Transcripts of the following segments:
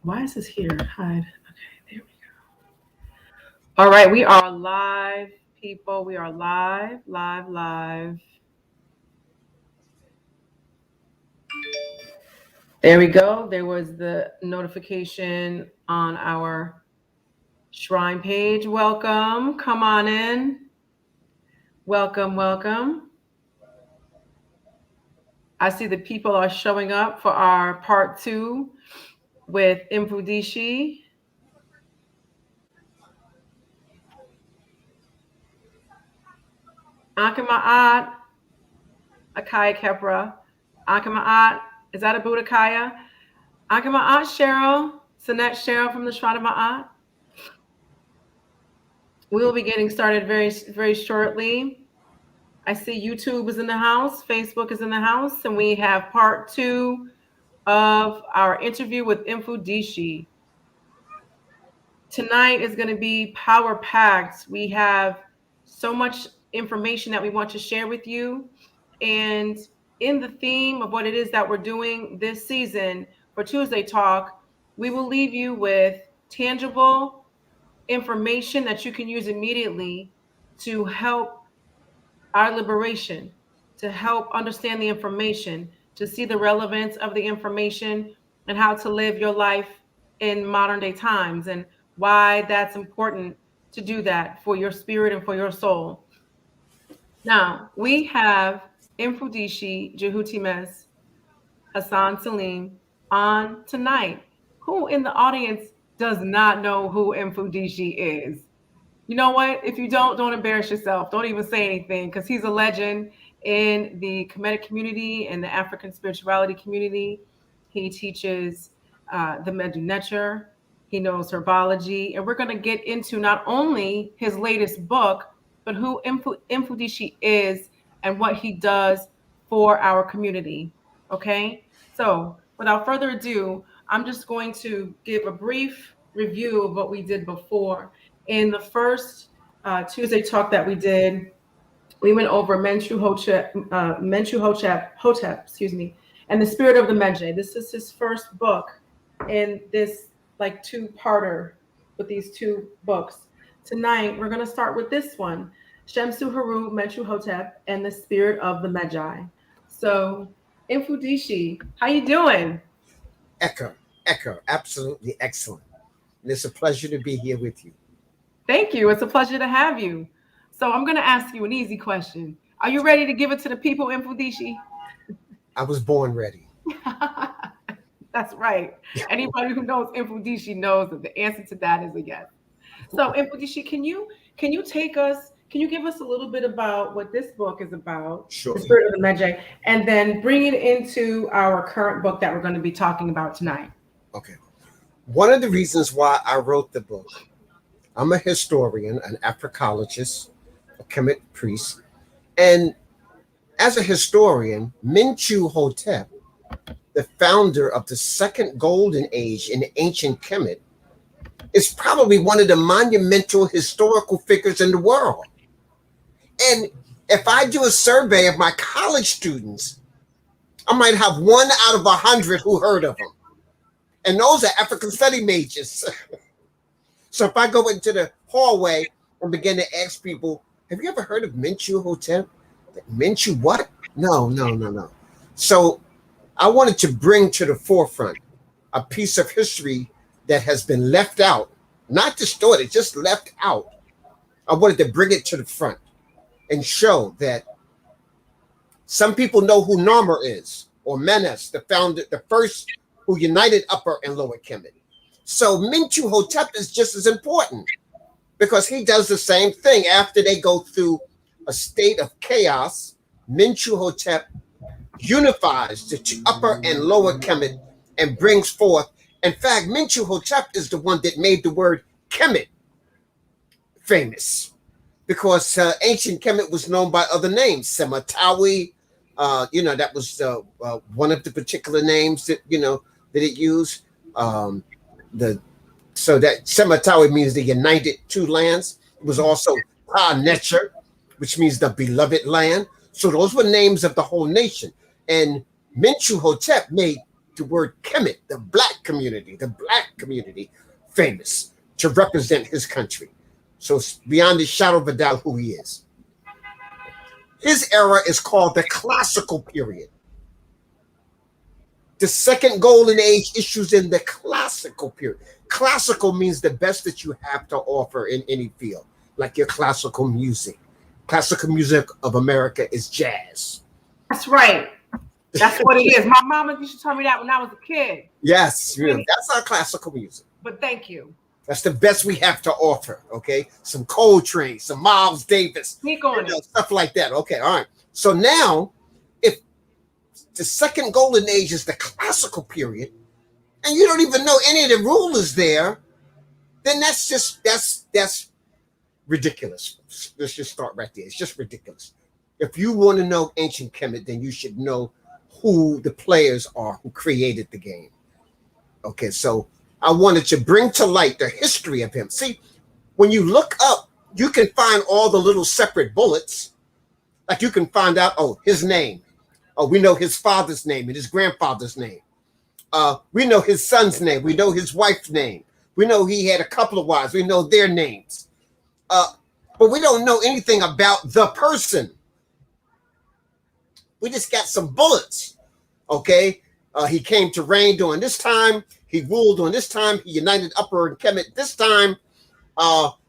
Why is this here? Hide. Okay, there we go. All right, we are live, people. We are live, live, live. There we go. There was the notification on our Shrine page. Welcome. Come on in. Welcome, welcome. I see the people are showing up for our part two with Mfundishi. Akamaat, Akaya Kepra. Akamaat, is that a Budakaya? Akamaat Cheryl, Sanette Cheryl from the Shrine of Ma'at. We will be getting started very, very shortly. I see YouTube is in the house, Facebook is in the house, and we have part two of our interview with Mfundishi. Tonight is going to be power packed. We have so much information that we want to share with you. And in the theme of what it is that we're doing this season for Tuesday Talk, we will leave you with tangible information that you can use immediately to help our liberation, to help understand the information, to see the relevance of the information and how to live your life in modern day times and why that's important to do that for your spirit and for your soul. Now, we have Mfundishi Jhutyms Hassan Salim on tonight. Who in the audience does not know who Mfundishi is? You know what? If you don't embarrass yourself. Don't even say anything because he's a legend in the Kemetic community and the African spirituality community. He teaches the Medjay. He knows herbology. And we're going to get into not only his latest book, but who Mfundishi is and what he does for our community. Okay? So without further ado, I'm just going to give a brief review of what we did before. In the first Tuesday talk that we did, we went over Mentru-Hotep, and the Spirit of the Medjay. This is his first book in this like two-parter with these two books. Tonight, we're going to start with this one, Shemsu Heru Mentchu-Hotep and the Spirit of the Medjay. So, Mfundishi, how you doing? Echo, absolutely excellent. And it's a pleasure to be here with you. Thank you. It's a pleasure to have you. So I'm going to ask you an easy question. Are you ready to give it to the people, Mfundishi? I was born ready. That's right. Anybody who knows Mfundishi knows that the answer to that is a yes. So Mfundishi, can you take us, can you give us a little bit about what this book is about, Sure. The Spirit of the Medjay, and then bring it into our current book that we're going to be talking about tonight? Okay. One of the reasons why I wrote the book, I'm a historian, an Africologist, a Kemet priest, and as a historian, Mentchu-Hotep, the founder of the second golden age in ancient Kemet, is probably one of the monumental historical figures in the world. And if I do a survey of my college students, I might have 1 out of 100 who heard of him. And those are African study majors. So if I go into the hallway and begin to ask people, have you ever heard of Mentchu-Hotep? Mentchu what? No. So I wanted to bring to the forefront a piece of history that has been left out, not distorted, just left out. I wanted to bring it to the front and show that some people know who Narmer is, or Menes, the founder, the first who united Upper and Lower Kemet. So Mentchu-Hotep is just as important because he does the same thing. After they go through a state of chaos, Mentchu-Hotep unifies the Upper and Lower Kemet and brings forth. In fact, Mentchu-Hotep is the one that made the word Kemet famous because ancient Kemet was known by other names. Sematawi, that was one of the particular names that, that it used. So that Sematawi means the united two lands. It was also Ha-Necher, which means the beloved land. So those were names of the whole nation. And Mentchu-Hotep made the word Kemet, the black community, famous to represent his country. So it's beyond the shadow of a doubt who he is. His era is called the classical period. The second golden age issues in the classical period. Classical means the best that you have to offer in any field, like your classical music. Classical music of America is jazz. That's right. That's what it is. My mama used to tell me that when I was a kid. Yes, that's our classical music. But thank you. That's the best we have to offer, okay? Some Coltrane, some Miles Davis, stuff like that. Okay, all right. So now, if the second golden age is the classical period, and you don't even know any of the rulers there, then that's ridiculous. Let's just start right there. It's just ridiculous. If you want to know ancient Kemet, then you should know who the players are who created the game. Okay, so I wanted to bring to light the history of him. See, when you look up, you can find all the little separate bullets. Like you can find out, his name. We know his father's name and his grandfather's name. We know his son's name. We know his wife's name. We know he had a couple of wives. We know their names. But we don't know anything about the person. We just got some bullets, okay? He came to reign during this time. He ruled during this time. He united Upper and Kemet this time.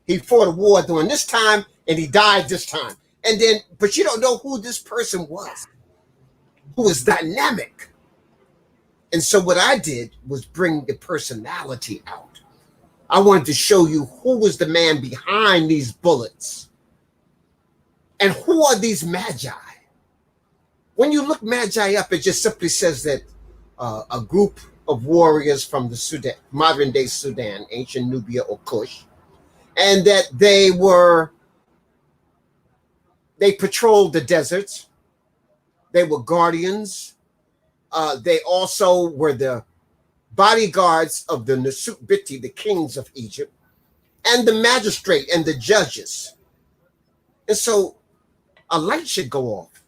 He fought a war during this time, and he died this time. And then, but you don't know who this person was, who was dynamic. And so what I did was bring the personality out. I wanted to show you who was the man behind these bullets. And who are these Magi? When you look Magi up, it just simply says that a group of warriors from the Sudan, modern day Sudan, ancient Nubia or Kush, and that they patrolled the deserts. They were guardians. They also were the bodyguards of the Nasut Biti, the kings of Egypt, and the magistrate and the judges. And so a light should go off.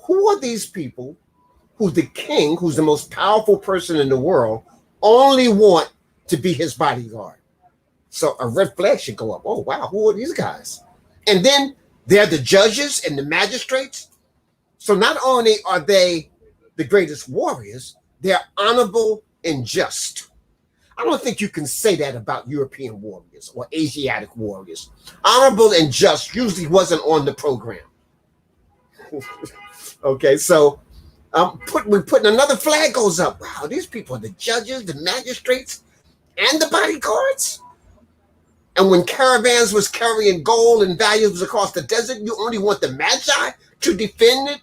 Who are these people who the king, who's the most powerful person in the world, only want to be his bodyguard? So a red flag should go up. Oh, wow, who are these guys? And then they're the judges and the magistrates. So not only are they the greatest warriors, they're honorable and just. I don't think you can say that about European warriors or Asiatic warriors. Honorable and just usually wasn't on the program. Okay, so we're putting another flag goes up. Wow, these people are the judges, the magistrates, and the bodyguards. And when caravans was carrying gold and valuables across the desert, you only want the Magi to defend it?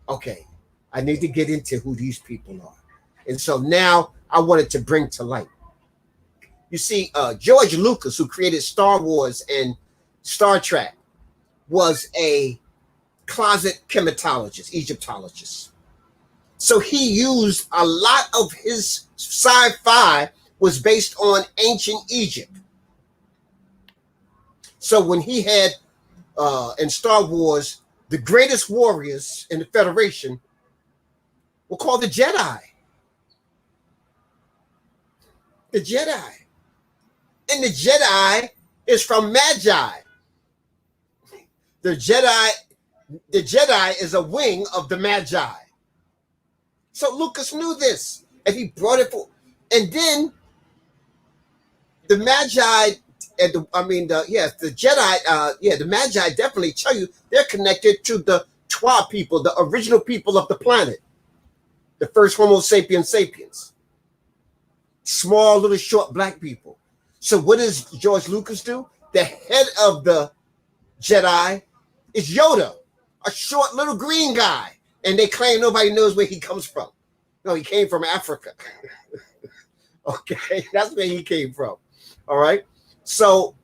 Okay, I need to get into who these people are. And so now I wanted to bring to light. You see, George Lucas, who created Star Wars and Star Trek, was a closet chematologist, Egyptologist. So he used a lot of his sci-fi was based on ancient Egypt. So when he had in Star Wars, the greatest warriors in the Federation were called the Jedi. The Jedi. And the Jedi is from Magi. The Jedi is a wing of the Magi. So Lucas knew this, and he brought it for. And then the Magi, the Jedi, the Magi definitely tell you they're connected to the Twa people, the original people of the planet, the first Homo sapiens sapiens, small, little, short black people. So what does George Lucas do? The head of the Jedi is Yoda, a short little green guy, and they claim nobody knows where he comes from. No, he came from Africa. Okay, that's where he came from. All right. So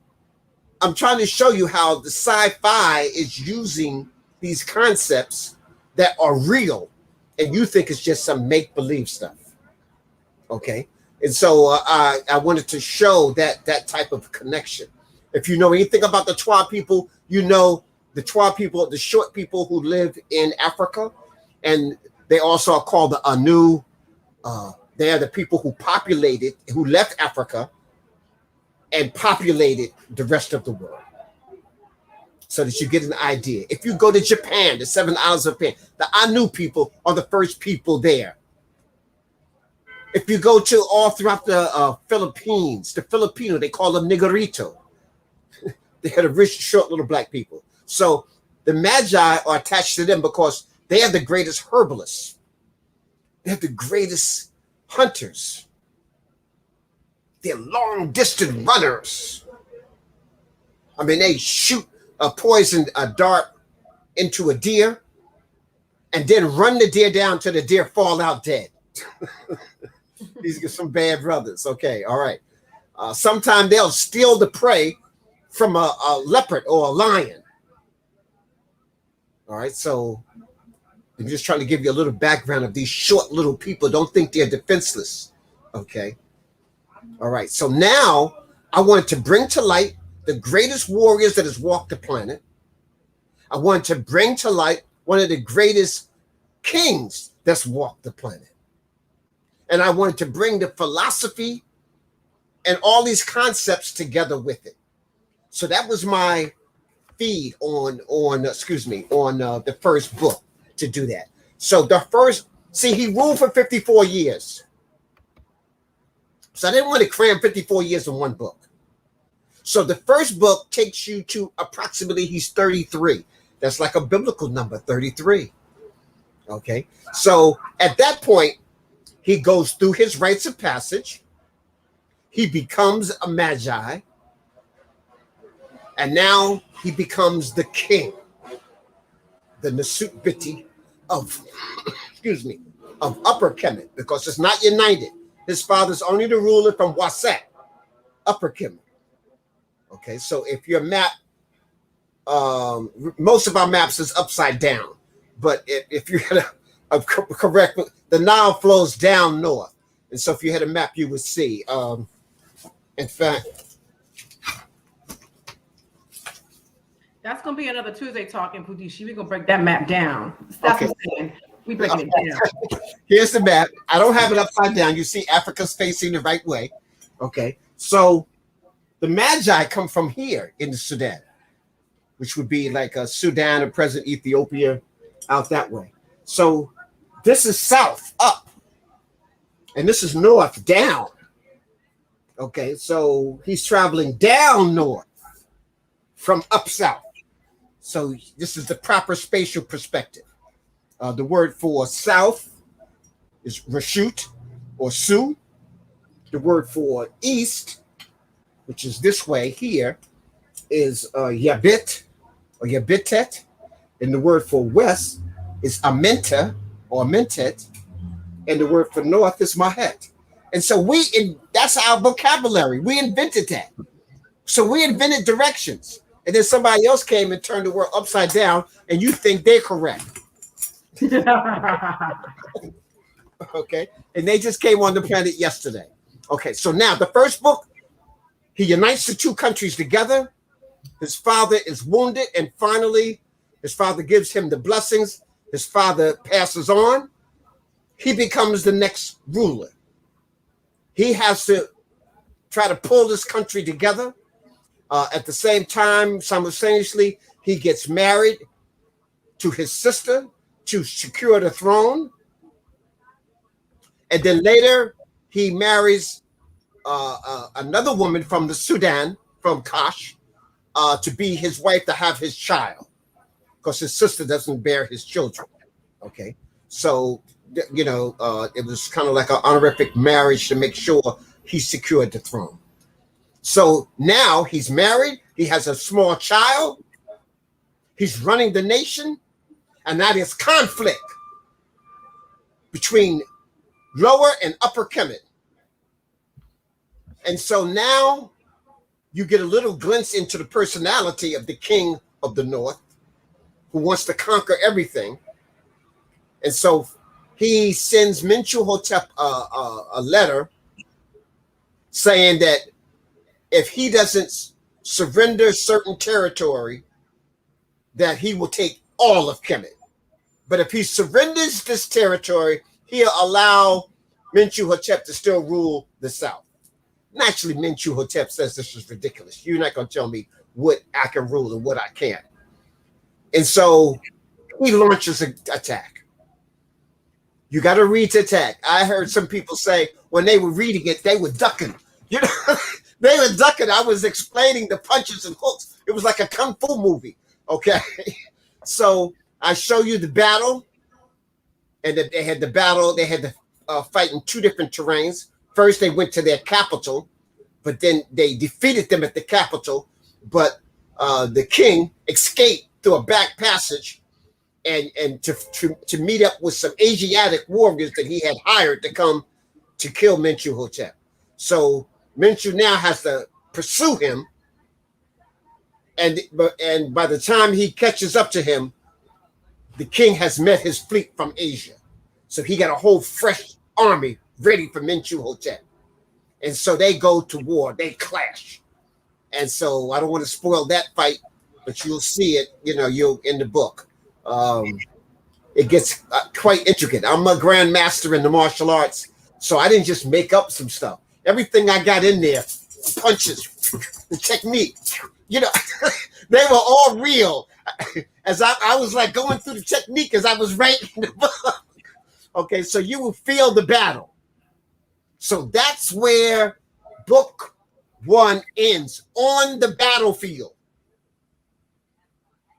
I'm trying to show you how the sci-fi is using these concepts that are real, and you think it's just some make-believe stuff. Okay. And so I wanted to show that type of connection. If you know anything about the Twa people, you know the Twa people, the short people who live in Africa, and they also are called the Anu They are the people who left Africa and populated the rest of the world. So that you get an idea. If you go to Japan, the 7 islands of Japan, the Anu people are the first people there. If you go to all throughout the Philippines, the Filipino, they call them Negrito. They had a rich, short, little black people. So the Magi are attached to them because they are the greatest herbalists. They have the greatest hunters. They're long distance runners. I mean, they shoot a poisoned dart into a deer and then run the deer down till the deer fall out dead. These are some bad brothers. Okay, all right. Sometimes they'll steal the prey from a leopard or a lion. All right, so I'm just trying to give you a little background of these short little people. Don't think they're defenseless. Okay. All right, so now I wanted to bring to light the greatest warriors that has walked the planet. I wanted to bring to light one of the greatest kings that's walked the planet. And I wanted to bring the philosophy and all these concepts together with it. So that was my feed on the first book to do that. So he ruled for 54 years. So I didn't want to cram 54 years in one book. So the first book takes you to approximately he's 33. That's like a biblical number, 33. Okay. So at that point, he goes through his rites of passage. He becomes a Magi. And now he becomes the king, the Nasut Biti of, of Upper Kemet, because it's not united. His father's only the ruler from Waset, Upper Kemet. Okay, so if your map, most of our maps is upside down, but if you had a correct, the Nile flows down north, and so if you had a map, you would see. In fact, that's gonna be another Tuesday talk in Mfundishi. We're gonna break that map down. That's what I'm saying. We breaking it down. Here's the map. I don't have it upside down. You see, Africa's facing the right way. Okay, so the Magi come from here in the Sudan, which would be like a Sudan or present Ethiopia out that way. So this is south up, and this is north down. Okay, so he's traveling down north from up south. So this is the proper spatial perspective. The word for south is Rashut or Su. The word for east, which is this way here, is Yabit or Yabitet. And the word for west is Amenta or Mentet. And the word for north is Mahet. And so that's our vocabulary. We invented that. So we invented directions. And then somebody else came and turned the world upside down, and you think they're correct. Okay. And they just came on the planet yesterday. Okay. So now the first book, he unites the two countries together. His father is wounded, and finally, his father gives him the blessings. His father passes on. He becomes the next ruler. He has to try to pull this country together. At the same time, simultaneously, he gets married to his sister to secure the throne. And then later, he marries another woman from the Sudan, from Kash, to be his wife, to have his child, because his sister doesn't bear his children. Okay, so it was kind of like an honorific marriage to make sure he secured the throne. So now he's married, he has a small child, he's running the nation, and that is conflict between Lower and Upper Kemet. And so now you get a little glimpse into the personality of the king of the north, who wants to conquer everything. And so he sends Mentchu-Hotep a letter saying that if he doesn't surrender certain territory, that he will take all of Kemet. But if he surrenders this territory, he'll allow Menchu-Hotep to still rule the South. Naturally, Menchu-Hotep says this is ridiculous. You're not going to tell me what I can rule and what I can't. And so he launches an attack. You got to read the attack. I heard some people say when they were reading it, they were ducking. You know, they were ducking. I was explaining the punches and hooks. It was like a kung fu movie. Okay. So I show you the battle. And they had the battle. They had to fight in two different terrains. First, they went to their capital, but then they defeated them at the capital. But the king escaped through a back passage and to meet up with some Asiatic warriors that he had hired to come to kill Menchu-Hotep. So Menchu now has to pursue him. And by the time he catches up to him, the king has met his fleet from Asia. So he got a whole fresh army ready for Menchu-Hotep. And so they go to war, they clash. And so I don't want to spoil that fight, but you'll see it, you'll in the book. It gets quite intricate. I'm a grandmaster in the martial arts, so I didn't just make up some stuff. Everything I got in there, punches, the technique, they were all real. As I was like going through the technique as I was writing the book. Okay, so you will feel the battle. So that's where book 1 ends, on the battlefield.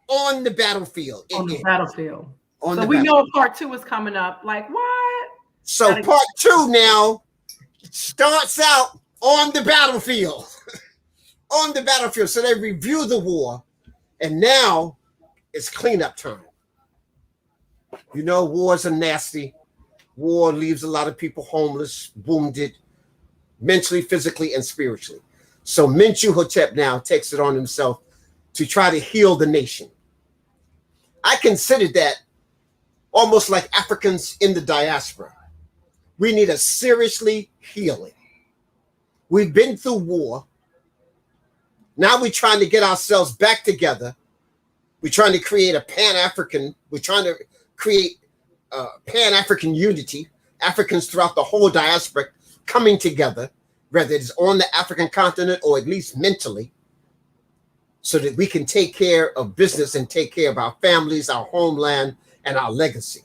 On the battlefield. On the battlefield. On so the we battlefield. know part 2 is coming up. Like, what? So part 2 now starts out on the battlefield. On the battlefield. So they review the war, and now it's cleanup time. Wars are nasty. War leaves a lot of people homeless, wounded, mentally, physically, and spiritually. So Menchu-Hotep now takes it on himself to try to heal the nation. I consider that almost like Africans in the diaspora. We need a seriously healing. We've been through war. Now we're trying to get ourselves back together. We're trying to create a Pan-African. We're trying to create Pan-African unity. Africans throughout the whole diaspora coming together, whether it's on the African continent or at least mentally, so that we can take care of business and take care of our families, our homeland, and our legacy.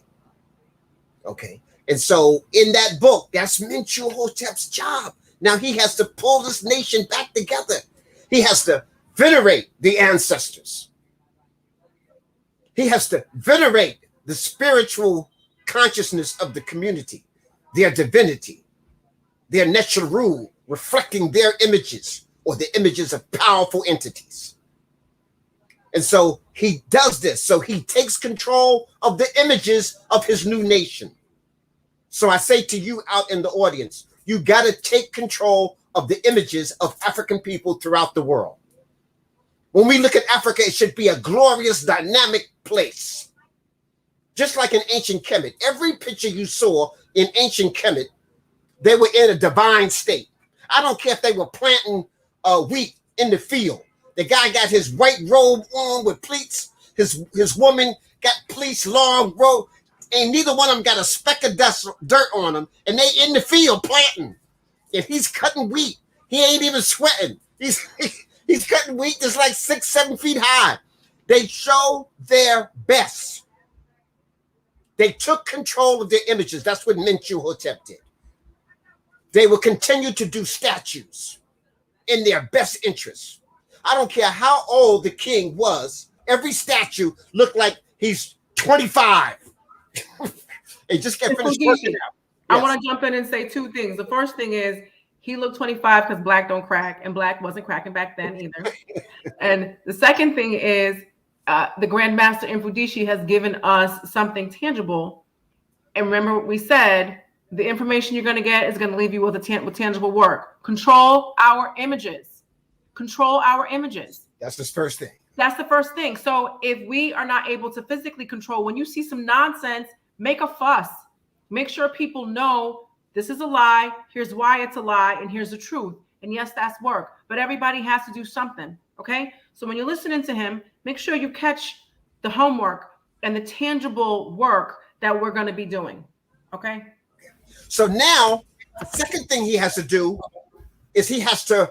Okay. And so in that book, that's Menchu-Hotep's job. Now he has to pull this nation back together. He has to venerate the ancestors. He has to venerate the spiritual consciousness of the community, their divinity, their Netru, reflecting their images or the images of powerful entities. And so he does this. So he takes control of the images of his new nation. So I say to you out in the audience, you got to take control of the images of African people throughout the world. When we look at Africa, it should be a glorious, dynamic place. Just like in ancient Kemet, every picture you saw in ancient Kemet, they were in a divine state. I don't care if they were planting wheat in the field. The guy got his white robe on with pleats. His woman got pleats, long robe. And neither one of them got a speck of dirt on them. And they in the field planting. And he's cutting wheat. He ain't even sweating. He's cutting wheat that's like 6-7 feet high. They show their best. They took control of their images. That's what Menchu-Hotep did. They will continue to do statues in their best interests. I don't care how old the king was. Every statue looked like he's 25. They just get finished working out. Yes. I want to jump in and say 2 things. The first thing is he looked 25 because black don't crack, and black wasn't cracking back then either. And the second thing is the Grandmaster Mfundishi has given us something tangible. And remember what we said, the information you're going to get is going to leave you with tangible work. Control our images. Control our images. That's the first thing. That's the first thing. So if we are not able to physically control, when you see some nonsense, make a fuss. Make sure people know this is a lie. Here's why it's a lie. And here's the truth. And yes, that's work. But everybody has to do something. Okay. So when you're listening to him, make sure you catch the homework and the tangible work that we're going to be doing. Okay. So now the second thing he has to do is he has to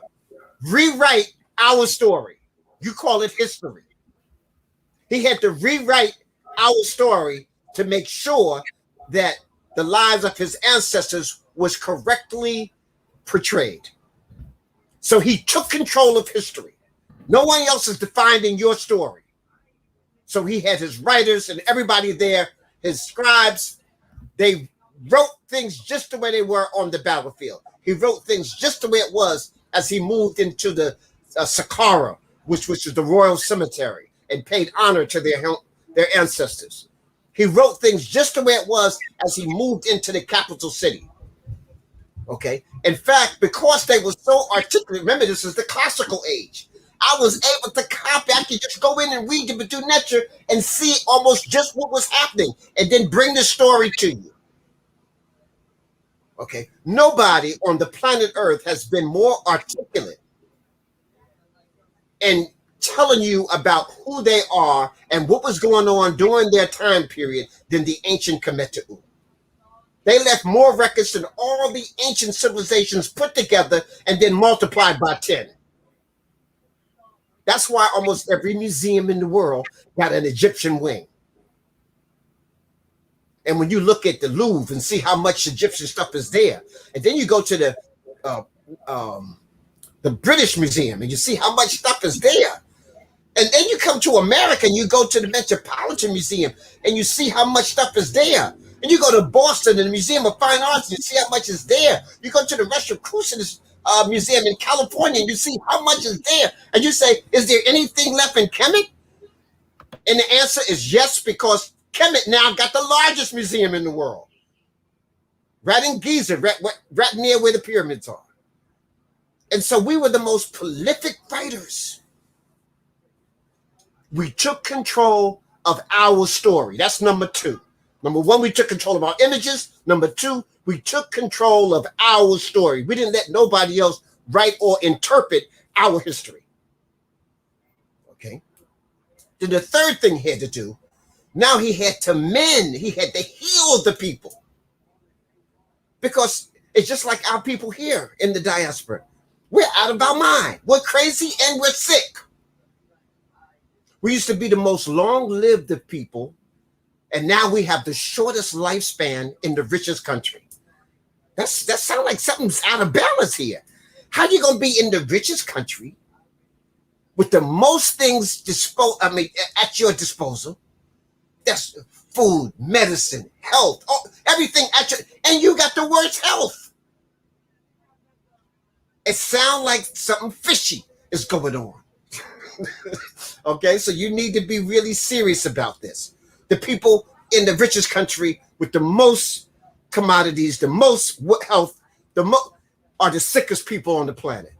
rewrite our story. You call it history. He had to rewrite our story to make sure that the lives of his ancestors was correctly portrayed. So he took control of history. No one else is defining your story. So he had his writers and everybody there, his scribes. They wrote things just the way they were on the battlefield. He wrote things just the way it was as he moved into the Saqqara, which is the royal cemetery, and paid honor to their ancestors. He wrote things just the way it was as he moved into the capital city. Okay. In fact, because they were so articulate, remember, this is the classical age. I was able to copy. I could just go in and read the Metru Neter and see almost just what was happening and then bring the story to you. Okay. Nobody on the planet Earth has been more articulate in telling you about who they are and what was going on during their time period than the ancient Kemetu. They left more records than all the ancient civilizations put together and then multiplied by 10. That's why almost every museum in the world got an Egyptian wing. And when you look at the Louvre and see how much Egyptian stuff is there, and then you go to the British Museum and you see how much stuff is there, and then you come to America and you go to the Metropolitan Museum and you see how much stuff is there. And you go to Boston and the Museum of Fine Arts and you see how much is there. You go to the Rosicrucians Museum in California and you see how much is there. And you say, is there anything left in Kemet? And the answer is yes, because Kemet now got the largest museum in the world. Right in Giza, right near where the pyramids are. And so we were the most prolific writers. We took control of our story. That's number two. Number one, we took control of our images. Number two, we took control of our story. We didn't let nobody else write or interpret our history. Okay. Then the third thing he had to do, now he had to mend, he had to heal the people. Because it's just like our people here in the diaspora. We're out of our mind. We're crazy and we're sick. We used to be the most long-lived of people, and now we have the shortest lifespan in the richest country. That sounds like something's out of balance here. How you gonna be in the richest country with the most things at your disposal? That's food, medicine, health, everything and you got the worst health. It sounds like something fishy is going on. Okay, so you need to be really serious about this. The people in the richest country with the most commodities, the most health, are the sickest people on the planet.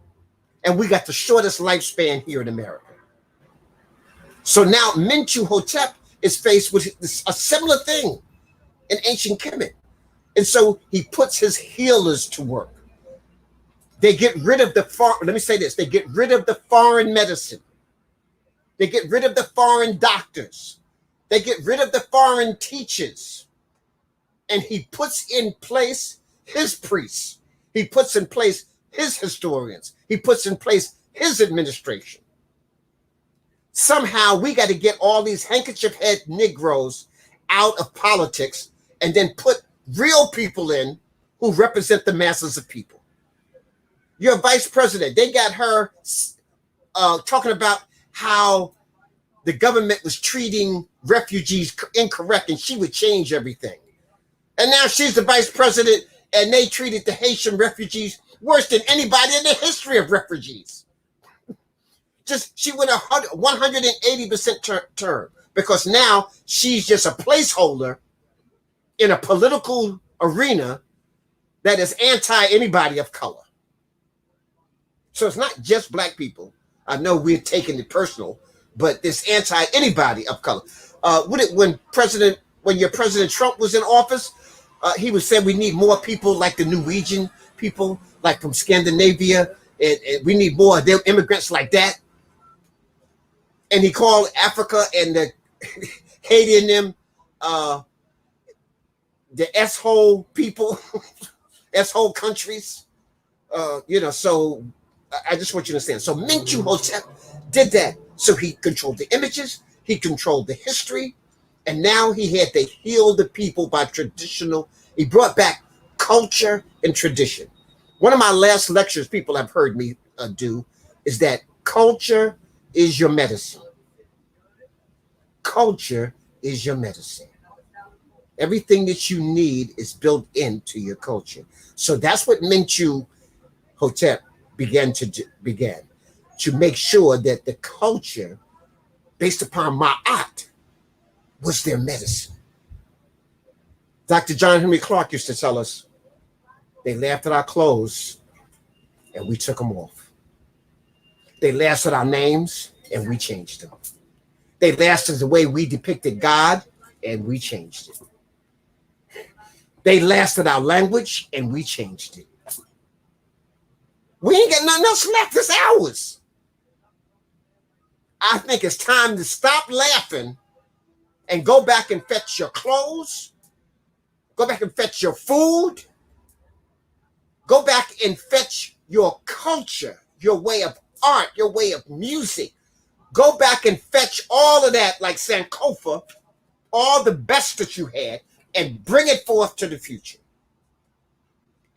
And we got the shortest lifespan here in America. So now Mentchu-Hotep is faced with a similar thing in ancient Kemet. And so he puts his healers to work. They get rid of let me say this, they get rid of the foreign medicine. They get rid of the foreign doctors. They get rid of the foreign teachers. And he puts in place his priests. He puts in place his historians. He puts in place his administration. Somehow we got to get all these handkerchief head Negroes out of politics and then put real people in who represent the masses of people. Your vice president, they got her talking about how the government was treating refugees incorrect and she would change everything. And now she's the vice president and they treated the Haitian refugees worse than anybody in the history of refugees. She went 180% turn because now she's just a placeholder in a political arena that is anti anybody of color. So it's not just black people. I know we're taking it personal, but it's anti anybody of color. When your President Trump was in office, he was saying we need more people like the Norwegian people, like from Scandinavia, and we need more of them immigrants like that. And he called Africa and the Haiti and them the S-hole people, S-hole countries. So I just want you to understand. So Menchu-Hotep did that. So he controlled the images, he controlled the history, and now he had to heal the people by traditional. He brought back culture and tradition. One of my last lectures people have heard me do is that culture is your medicine. Culture is your medicine. Everything that you need is built into your culture. So that's what Menchu-Hotep began to make sure that the culture, based upon Ma'at, was their medicine. Dr. John Henry Clark used to tell us, they laughed at our clothes and we took them off. They laughed at our names and we changed them. They laughed at the way we depicted God and we changed it. They laughed at our language and we changed it. We ain't got nothing else left. It's ours. I think it's time to stop laughing and go back and fetch your clothes. Go back and fetch your food. Go back and fetch your culture, your way of art, your way of music. Go back and fetch all of that, like Sankofa, all the best that you had, and bring it forth to the future.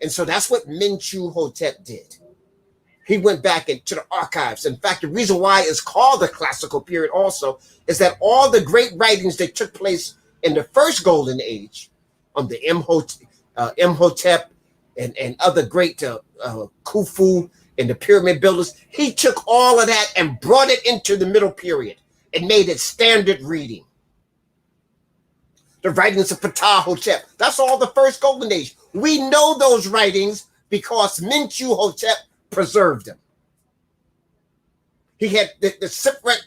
And so that's what Menchu-Hotep did. He went back into the archives. In fact, the reason why it's called the classical period also is that all the great writings that took place in the first golden age, on the Imhotep and other great Khufu and the pyramid builders, he took all of that and brought it into the middle period and made it standard reading. The writings of Ptah-Hotep, that's all the first golden age. We know those writings because Menchu-Hotep preserved them. He had the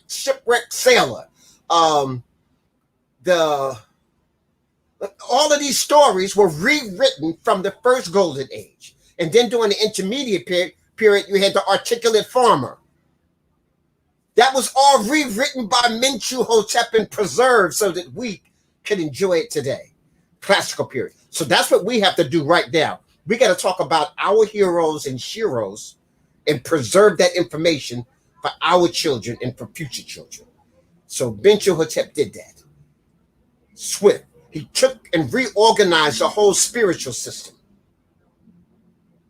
shipwrecked sailor, all of these stories were rewritten from the first golden age. And then during the intermediate period, you had the articulate farmer. That was all rewritten by Menchu-Hotep and preserved so that we can enjoy it today. Classical period. So that's what we have to do right now. We got to talk about our heroes and sheroes and preserve that information for our children and for future children. So Menchu-Hotep did that. Swift. He took and reorganized the whole spiritual system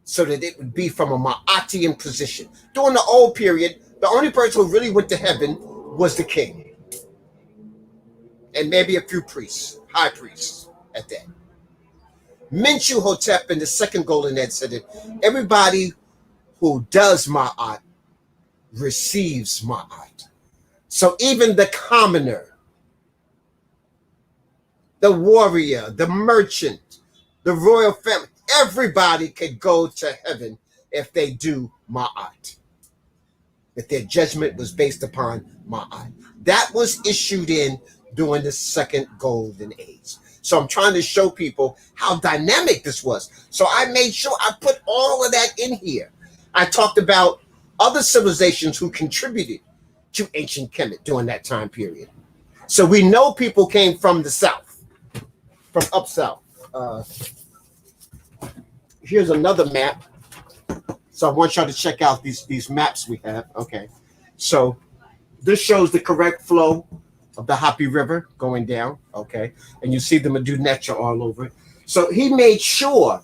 so that it would be from a Ma'atian position. During the old period, the only person who really went to heaven was the king. And maybe a few priests, high priests at that. Menchu-Hotep in the second golden age said that everybody who does Ma'at receives Ma'at. So even the commoner, the warrior, the merchant, the royal family, everybody could go to heaven if they do Ma'at. If their judgment was based upon Ma'at. That was issued in during the second golden age. So I'm trying to show people how dynamic this was. So I made sure I put all of that in here. I talked about other civilizations who contributed to ancient Kemet during that time period. So we know people came from the south, from up south. Here's another map. So I want y'all to check out these maps we have. Okay. So this shows the correct flow of the Happy River going down. Okay. And you see the Medu Neter all over it. So he made sure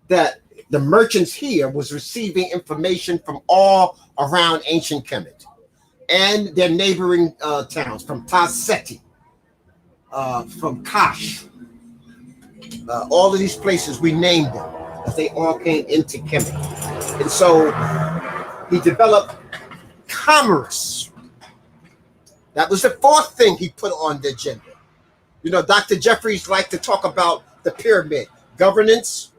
that the merchants here was receiving information from all around ancient Kemet and their neighboring towns, from Taseti, from Kash. All of these places, we named them as they all came into Kemet. And so he developed commerce. That was the fourth thing he put on the agenda. You know, Dr. Jeffries liked to talk about the pyramid: governance,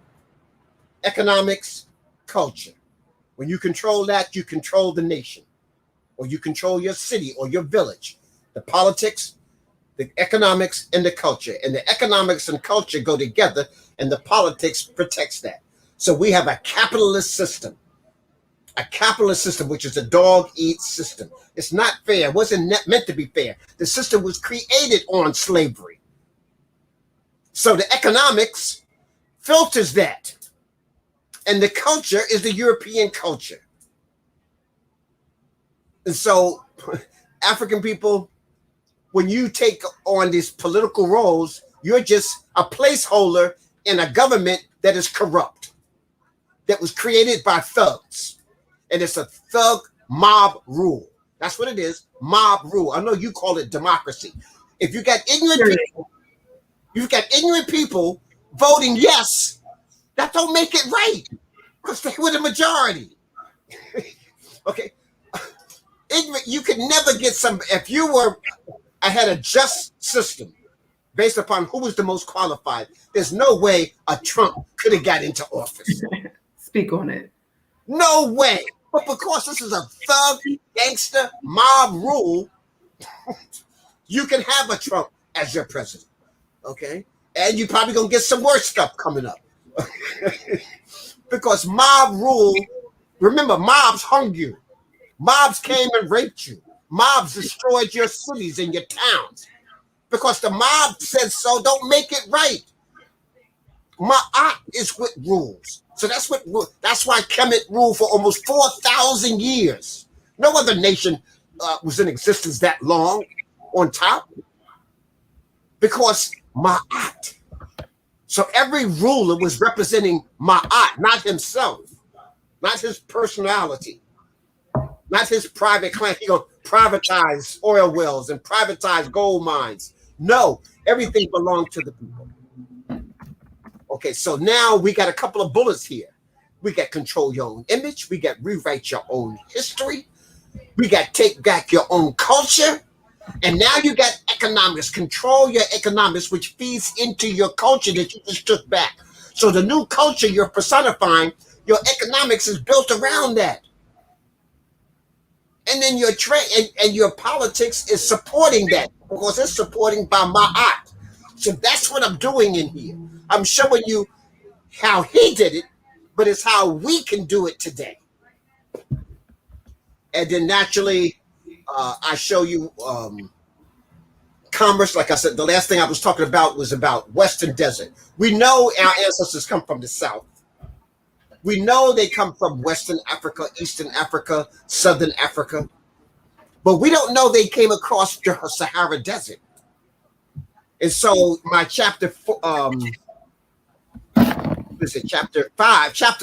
economics, culture. When you control that, you control the nation, or you control your city or your village. The politics, the economics, and the culture. And the economics and culture go together, and the politics protects that. So we have a capitalist system. A capitalist system, which is a dog-eat system. It's not fair. It wasn't meant to be fair. The system was created on slavery. So the economics filters that. And the culture is the European culture. And so African people, when you take on these political roles, you're just a placeholder in a government that is corrupt, that was created by thugs. And it's a thug mob rule. That's what it is, mob rule. I know you call it democracy. If you got ignorant people, you've got ignorant people voting yes, that don't make it right, because they were the majority. Okay. Ignorant, you could never get some, if you were, I had a just system based upon who was the most qualified, there's no way a Trump could have got into office. Speak on it. No way. But because this is a thug, gangster, mob rule, you can have a Trump as your president. Okay? And you're probably going to get some worse stuff coming up. Because mob rule, remember, mobs hung you. Mobs came and raped you. Mobs destroyed your cities and your towns. Because the mob said so, don't make it right. Ma'at is what rules. So that's why Kemet ruled for almost 4,000 years. No other nation was in existence that long on top. Because Ma'at. So every ruler was representing Ma'at, not himself, not his personality, not his private clan. He gonna privatize oil wells and privatize gold mines. No, everything belonged to the people. Okay, so now we got a couple of bullets here. We got control your own image. We got rewrite your own history. We got take back your own culture. And now you got economics. Control your economics, which feeds into your culture that you just took back. So the new culture you're personifying, your economics is built around that. And then your trade and your politics is supporting that, because it's supporting by Ma'at. So that's what I'm doing in here. I'm showing you how he did it, but it's how we can do it today. And then naturally, I show you commerce. Like I said, the last thing I was talking about was about Western Desert. We know our ancestors come from the South. We know they come from Western Africa, Eastern Africa, Southern Africa. But we don't know they came across the Sahara Desert. And so my chapter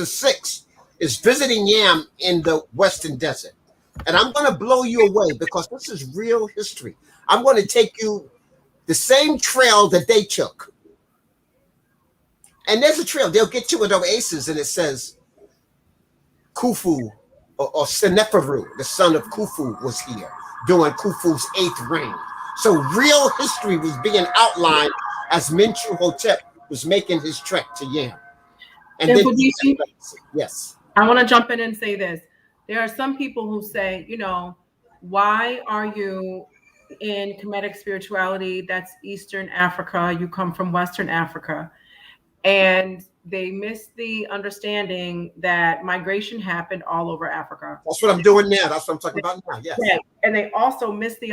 6 is visiting Yam in the Western Desert. And I'm going to blow you away because this is real history. I'm going to take you the same trail that they took. And there's a trail. They'll get to an oasis and it says Khufu or Seneferu, the son of Khufu, was here during Khufu's 8th reign. So real history was being outlined as Mentchu-Hotep was making his trek to Yam. And then, yes. I want to jump in and say this. There are some people who say, why are you in Kemetic spirituality? That's Eastern Africa. You come from Western Africa. And they miss the understanding that migration happened all over Africa. That's what I'm doing now. That's what I'm talking about now. Yes. Yeah. And they also miss the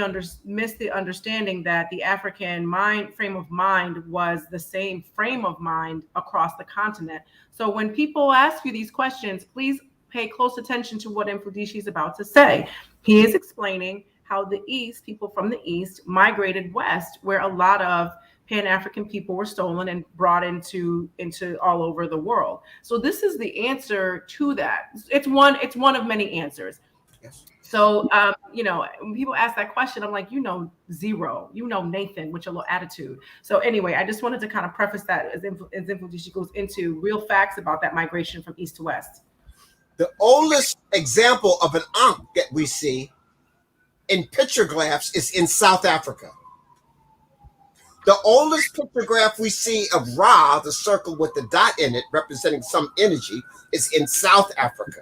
understanding that the African frame of mind was the same frame of mind across the continent. So when people ask you these questions, please pay close attention to what Mfundishi is about to say. He is explaining how the East, people from the East, migrated west, where a lot of Pan-African people were stolen and brought into all over the world. So this is the answer to that. It's one of many answers. Yes. So when people ask that question, I'm like, zero, Nathan with your little attitude. So anyway, I just wanted to kind of preface that as Mfundishi goes into real facts about that migration from east to west. The oldest example of an Ankh that we see in pictographs is in South Africa. The oldest pictograph we see of Ra, the circle with the dot in it representing some energy, is in South Africa.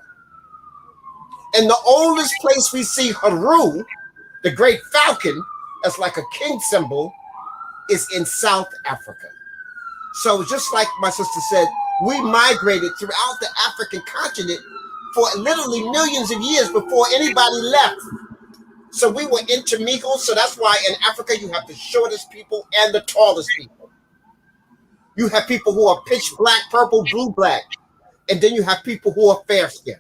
And the oldest place we see Heru, the great falcon, as like a king symbol, is in South Africa. So just like my sister said, we migrated throughout the African continent for literally millions of years before anybody left. So we were intermingled. So that's why in Africa you have the shortest people and the tallest people. You have people who are pitch black, purple, blue, black. And then you have people who are fair skinned.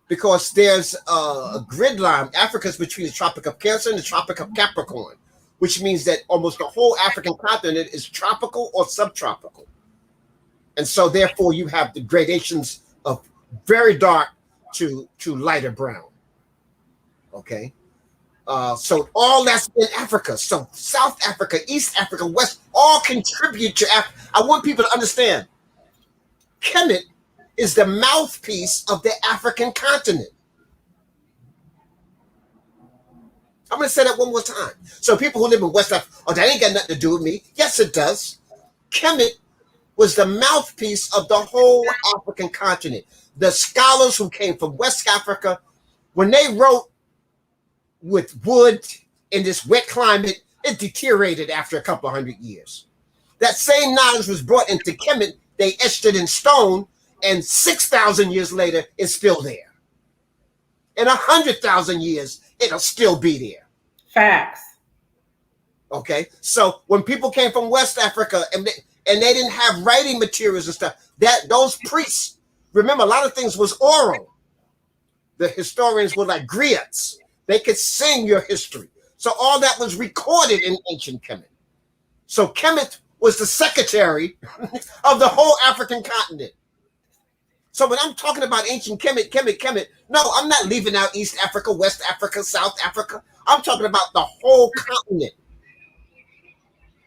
Because there's a grid line. Africa's between the Tropic of Cancer and the Tropic of Capricorn, which means that almost the whole African continent is tropical or subtropical. And so therefore you have the gradations of very dark to lighter brown. Okay. So all that's in Africa. So South Africa, East Africa, West, all contribute to Africa. I want people to understand Kemet is the mouthpiece of the African continent. I'm going to say that one more time. So people who live in West Africa, oh, that ain't got nothing to do with me. Yes, it does. Kemet was the mouthpiece of the whole African continent. The scholars who came from West Africa, when they wrote with wood in this wet climate, it deteriorated after a couple of 100 years. That same knowledge was brought into Kemet. They etched it in stone, and 6,000 years later, it's still there. In 100,000 years, it'll still be there. Facts. Okay, so when people came from West Africa and they didn't have writing materials and stuff, that those priests, remember, a lot of things was oral. The historians were like griots. They could sing your history. So all that was recorded in ancient Kemet. So Kemet was the secretary of the whole African continent. So when I'm talking about ancient Kemet, no, I'm not leaving out East Africa, West Africa, South Africa. I'm talking about the whole continent.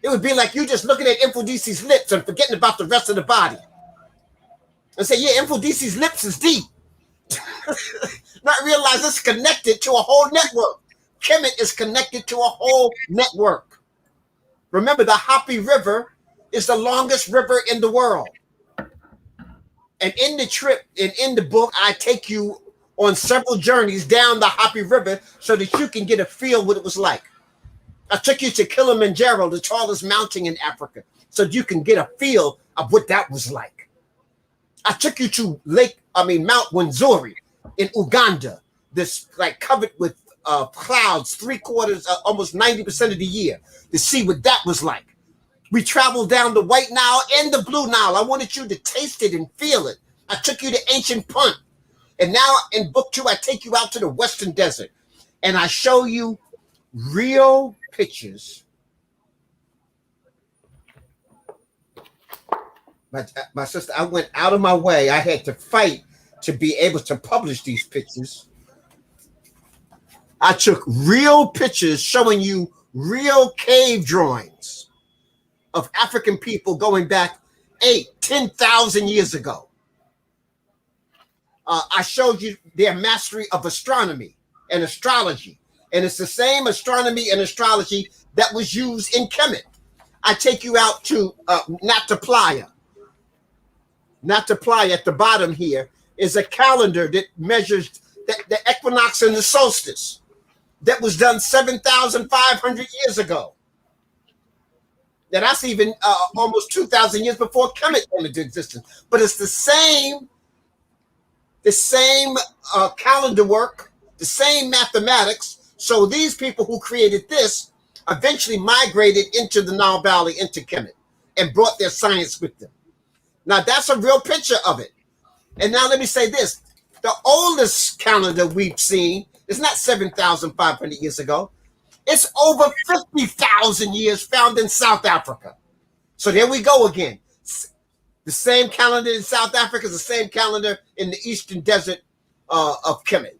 It would be like you just looking at Mfundishi's lips and forgetting about the rest of the body. And say, yeah, Mfundishi's lips is deep. Not realize it's connected to a whole network. Kemet is connected to a whole network. Remember, the Happy River is the longest river in the world. And in the trip and in the book, I take you on several journeys down the Happy River so that you can get a feel what it was like. I took you to Kilimanjaro, the tallest mountain in Africa, so you can get a feel of what that was like. I took you to Mount Wanzuri in Uganda, this like covered with clouds, 3/4, almost 90% of the year, to see what that was like. We traveled down the White Nile and the Blue Nile. I wanted you to taste it and feel it. I took you to ancient Punt. And now in book 2, I take you out to the Western Desert and I show you real pictures. My sister, I went out of my way. I had to fight to be able to publish these pictures. I took real pictures showing you real cave drawings of African people going back 10,000 years ago. I showed you their mastery of astronomy and astrology. And it's the same astronomy and astrology that was used in Kemet. I take you out to Nata Playa. Nata Playa at the bottom here is a calendar that measures the equinox and the solstice that was done 7,500 years ago. Now that's even almost 2,000 years before Kemet came into existence. But it's the same calendar work, the same mathematics. So these people who created this eventually migrated into the Nile Valley, into Kemet, and brought their science with them. Now that's a real picture of it. And now let me say this. The oldest calendar we've seen is not 7,500 years ago. It's over 50,000 years, found in South Africa. So there we go again. The same calendar in South Africa is the same calendar in the eastern desert of Kemet,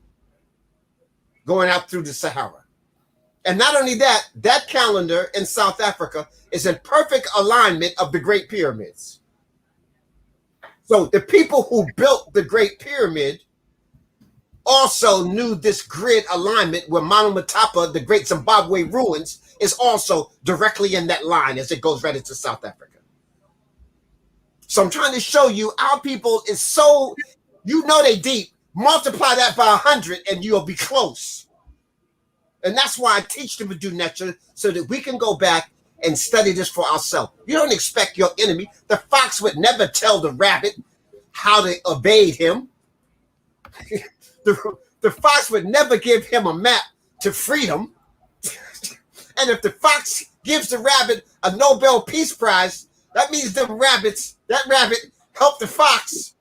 going out through the Sahara. And not only that, that calendar in South Africa is in perfect alignment of the Great Pyramids. So the people who built the Great Pyramid also knew this grid alignment where Monomotapa, the Great Zimbabwe ruins, is also directly in that line as it goes right into South Africa. So I'm trying to show you our people is so, they deep. Multiply that by 100 and you'll be close. And that's why I teach them to do nature so that we can go back and study this for ourselves. You don't expect your enemy. The fox would never tell the rabbit how to obey him. The fox would never give him a map to freedom. And if the fox gives the rabbit a Nobel Peace Prize, That means that rabbit helped the fox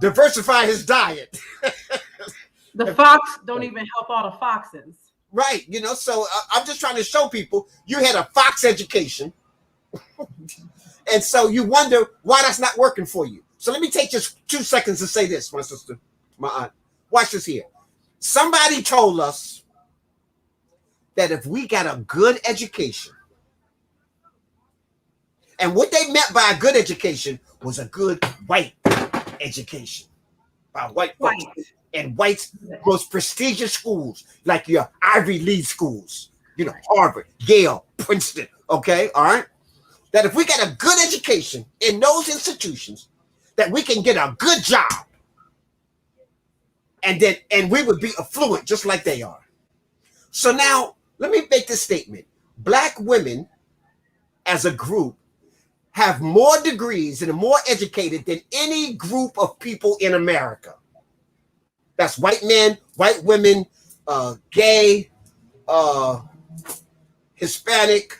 diversify his diet. The fox don't even help all the foxes. Right, so I'm just trying to show people you had a fox education. And so you wonder why that's not working for you. So let me take just 2 seconds to say this, my sister, my aunt. Watch this here. Somebody told us that if we got a good education, and what they meant by a good education was a good white education by white folks. And whites, most prestigious schools, like your Ivy League schools, Harvard, Yale, Princeton, okay, all right? That if we get a good education in those institutions, that we can get a good job, and we would be affluent just like they are. So now, let me make this statement. Black women, as a group, have more degrees and are more educated than any group of people in America. That's white men, white women, gay, Hispanic,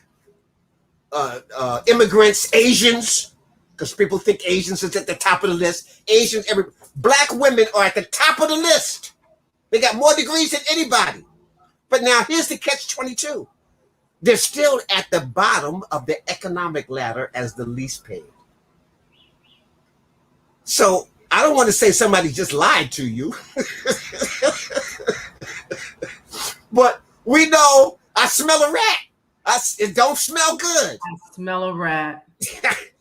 immigrants, Asians, because people think Asians is at the top of the list. Black women are at the top of the list. They got more degrees than anybody. But now here's the catch-22. They're still at the bottom of the economic ladder as the least paid. So I don't want to say somebody just lied to you. But we know I smell a rat. It don't smell good. I smell a rat.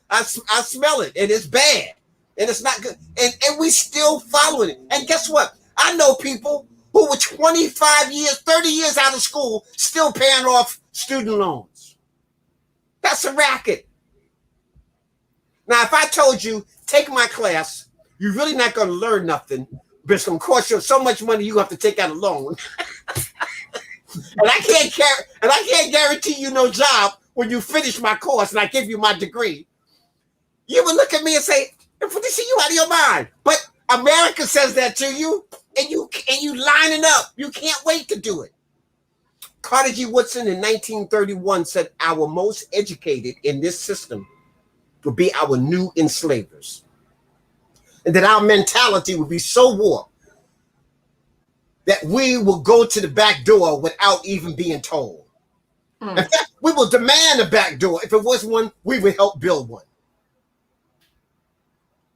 I smell it, and it's bad, and it's not good. And we still following it. And guess what? I know people who were 25 years, 30 years out of school, still paying off student loans. That's a racket. Now, if I told you, take my class, you're really not going to learn nothing, but it's going to cost you so much money you have to take out a loan. and I can't guarantee you no job when you finish my course and I give you my degree. You would look at me and say, "Mfundishi, you out of your mind." But America says that to you, and you lining up. You can't wait to do it. Cardi B Woodson in 1931 said, "Our most educated in this system will be our new enslavers." And that our mentality will be so warped that we will go to the back door without even being told. In fact, we will demand a back door. If it was one, we would help build one.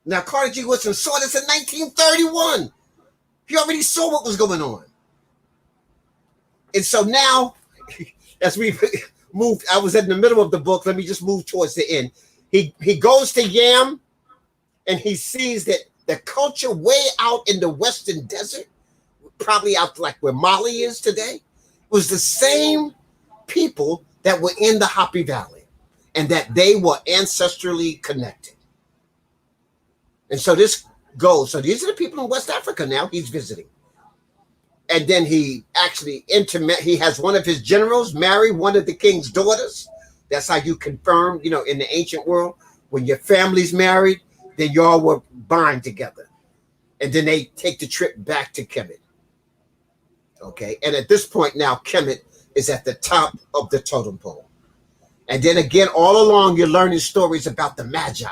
Now, Cardi B Woodson saw this in 1931. He already saw what was going on. And so now, as we moved, I was in the middle of the book. Let me just move towards the end. He goes to Yam, and he sees that the culture way out in the Western Desert, probably out like where Mali is today, was the same people that were in the Happy Valley, and that they were ancestrally connected. And so this goes. So these are the people in West Africa now he's visiting. And then he actually he has one of his generals marry one of the king's daughters. That's how you confirm, in the ancient world, when your family's married, then y'all were bind together. And then they take the trip back to Kemet. Okay. And at this point now, Kemet is at the top of the totem pole. And then again, all along, you're learning stories about the Magi,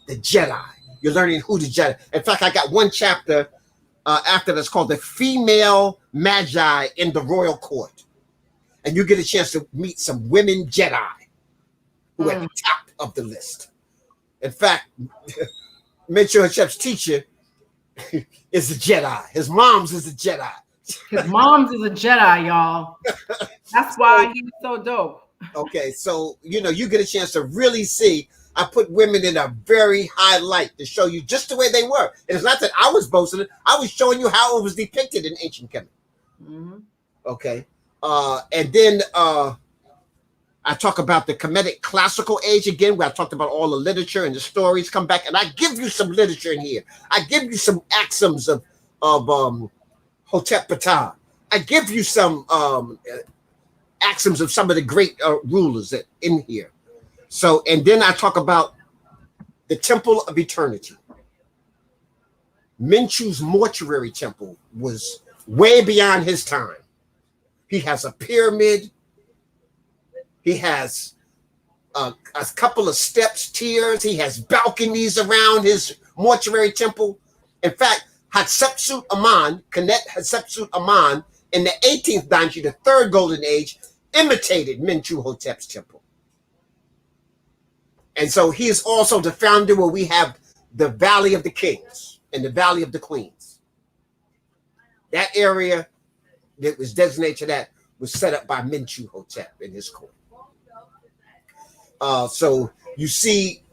the Jedi. You're learning who the Jedi. In fact, I got one chapter after that's called The Female Magi in the Royal Court. And you get a chance to meet some women Jedi who are at the top of the list. In fact, Mentchu-Hotep's teacher is a Jedi. His mom's is a Jedi. His mom's is a Jedi, y'all. That's why he's so dope. Okay, so, you get a chance to really see. I put women in a very high light to show you just the way they were. And it's not that I was boasting it. I was showing you how it was depicted in ancient Kemet. Mm-hmm. Okay. And then I talk about the Kemetic classical age again, where I talked about all the literature and the stories come back. And I give you some literature in here. I give you some axioms of Hotep Ptah. I give you some axioms of some of the great rulers that in here. So, and then I talk about the Temple of Eternity. Menchu's mortuary temple was way beyond his time. He has a pyramid. He has a couple of steps, tiers. He has balconies around his mortuary temple. In fact, Hatshepsut Aman, Knet Hatshepsut Aman, in the 18th dynasty, the third golden age, imitated Menchu-Hotep's temple. And so he is also the founder where we have the Valley of the Kings and the Valley of the Queens. That area that was designated to that was set up by Menchu-Hotep in his court. So you see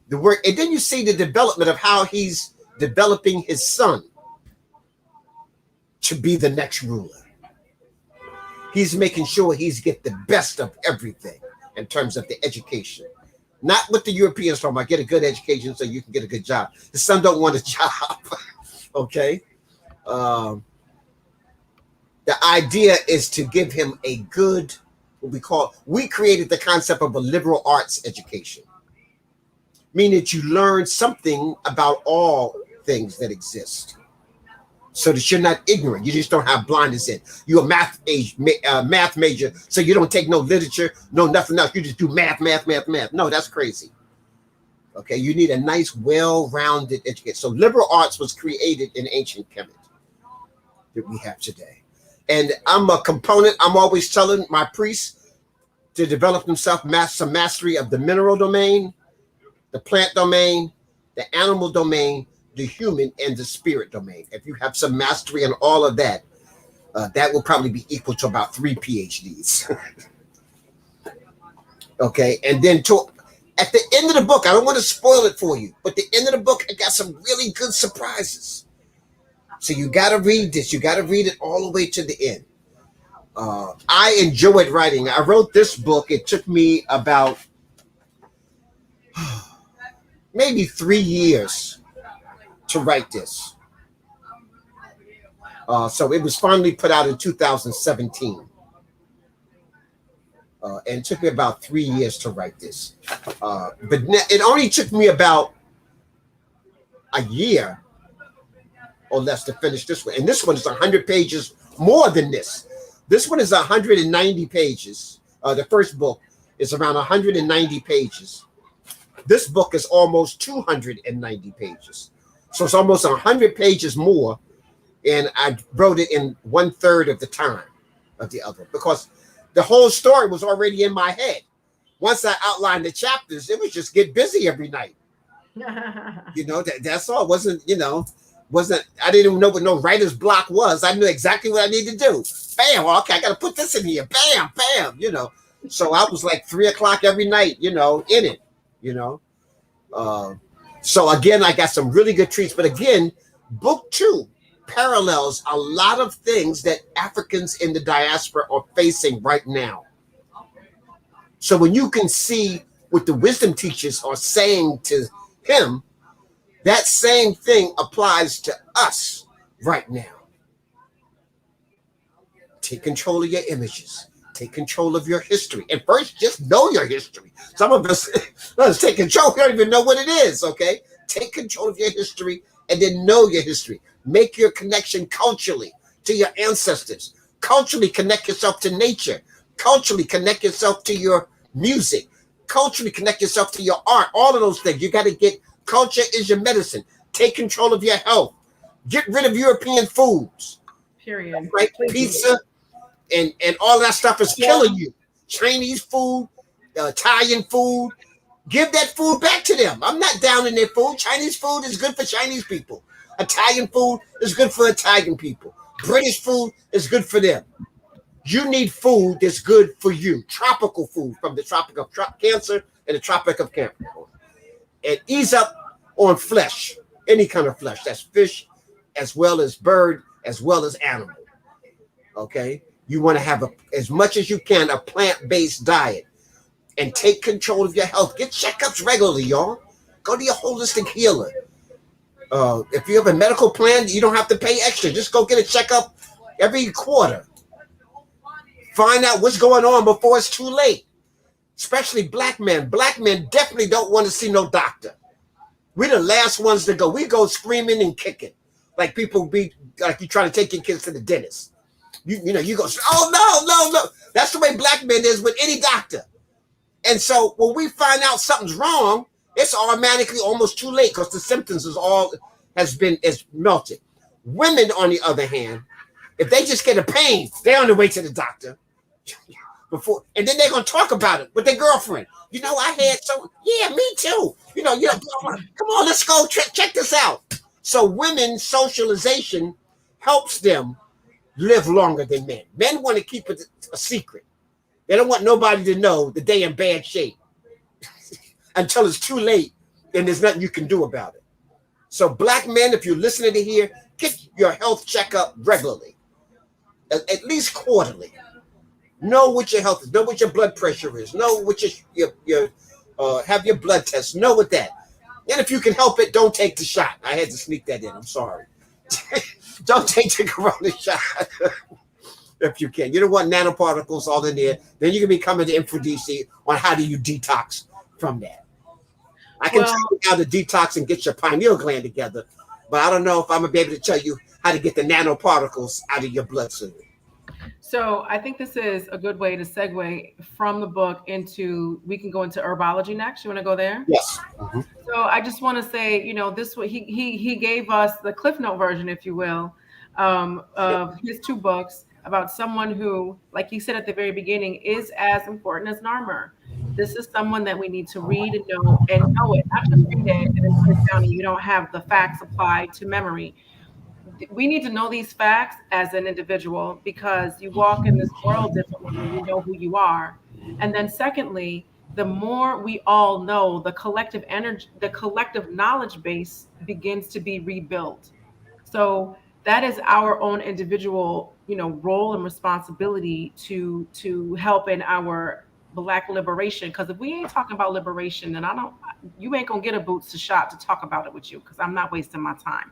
the work, and then you see the development of how he's developing his son to be the next ruler. He's making sure he's get the best of everything in terms of the education. Not what the Europeans talking about, get a good education so you can get a good job. His son don't want a job, okay? The idea is to give him a good, we created the concept of a liberal arts education, meaning that you learn something about all things that exist so that you're not ignorant. You just don't have blindness in. You're a math major, so you don't take no literature, no nothing else. You just do math. No, that's crazy. Okay, you need a nice, well-rounded education. So liberal arts was created in ancient Kemet that we have today. And I'm a component. I'm always telling my priests to develop themselves some mastery of the mineral domain, the plant domain, the animal domain, the human, and the spirit domain. If you have some mastery in all of that, that will probably be equal to about 3 PhDs. Okay, and then at the end of the book, I don't want to spoil it for you, but the end of the book, I got some really good surprises. So you got to read this. You got to read it all the way to the end. I enjoyed writing. I wrote this book. It took me about maybe 3 years to write this. So it was finally put out in 2017. And it took me about 3 years to write this. But it only took me about a year or less to finish this one. And this one is 100 pages more than this. This one is 190 pages. The first book is around 190 pages. This book is almost 290 pages. So it's almost 100 pages more. And I wrote it in 1/3 of the time of the other, because the whole story was already in my head. Once I outlined the chapters, it was just get busy every night. That's all. I didn't even know what no writer's block was. I knew exactly what I needed to do. Bam, okay, I got to put this in here. Bam, bam, So I was like 3 o'clock every night, in it, So again, I got some really good treats. But again, book 2 parallels a lot of things that Africans in the diaspora are facing right now. So when you can see what the wisdom teachers are saying to him, that same thing applies to us right now. Take control of your images. Take control of your history. And first, just know your history. Some of us, let's take control. We don't even know what it is, okay? Take control of your history and then know your history. Make your connection culturally to your ancestors. Culturally connect yourself to nature. Culturally connect yourself to your music. Culturally connect yourself to your art. All of those things. You got to get, culture is your medicine. Take control of your health. Get rid of European foods. Period. Right? Pizza and all that stuff is killing you. Chinese food, Italian food. Give that food back to them. I'm not down in their food. Chinese food is good for Chinese people. Italian food is good for Italian people. British food is good for them. You need food that's good for you. Tropical food from the Tropic of Cancer and the Tropic of Capricorn. And ease up on flesh, any kind of flesh. That's fish, as well as bird, as well as animal. Okay? You want to have, as much as you can, a plant-based diet. And take control of your health. Get checkups regularly, y'all. Go to your holistic healer. If you have a medical plan, you don't have to pay extra. Just go get a checkup every quarter. Find out what's going on before it's too late. Especially black men. Black men definitely don't want to see no doctor. We're the last ones to go. We go screaming and kicking. Like people be like you trying to take your kids to the dentist. You go, oh no. That's the way black men is with any doctor. And so when we find out something's wrong, it's automatically almost too late because the symptoms is melted. Women, on the other hand, if they just get a pain, they're on the way to the doctor before, and then they're gonna talk about it with their girlfriend. I had yeah, me too. Come on, let's go check this out. So women's socialization helps them live longer than men. Men want to keep it a secret. They don't want nobody to know that they're in bad shape until it's too late and there's nothing you can do about it. So black men, if you're listening to here, get your health checkup regularly, at least quarterly. Know what your health is. Know what your blood pressure is. Know what your have your blood test. Know what that. And if you can help it, don't take the shot. I had to sneak that in. I'm sorry. Don't take the corona shot if you can. You don't want nanoparticles all in there. Then you can be coming to Mfundishi on how do you detox from that. I can tell you how to detox and get your pineal gland together, but I don't know if I'm going to be able to tell you how to get the nanoparticles out of your bloodstream. So I think this is a good way to segue from the book into, we can go into herbology next. You want to go there? Yes. Mm-hmm. So I just want to say, this he gave us the Cliff Note version, if you will, of his 2 books about someone who, like he said at the very beginning, is as important as an armor. This is someone that we need to read and know it, not just read it and then put it down and you don't have the facts applied to memory. We need to know these facts as an individual because you walk in this world differently when you know who you are. And then secondly, the more we all know, the collective energy, the collective knowledge base begins to be rebuilt. So that is our own individual, role and responsibility to help in our Black liberation. Because if we ain't talking about liberation, then you ain't gonna get a boots to shop to talk about it with you because I'm not wasting my time.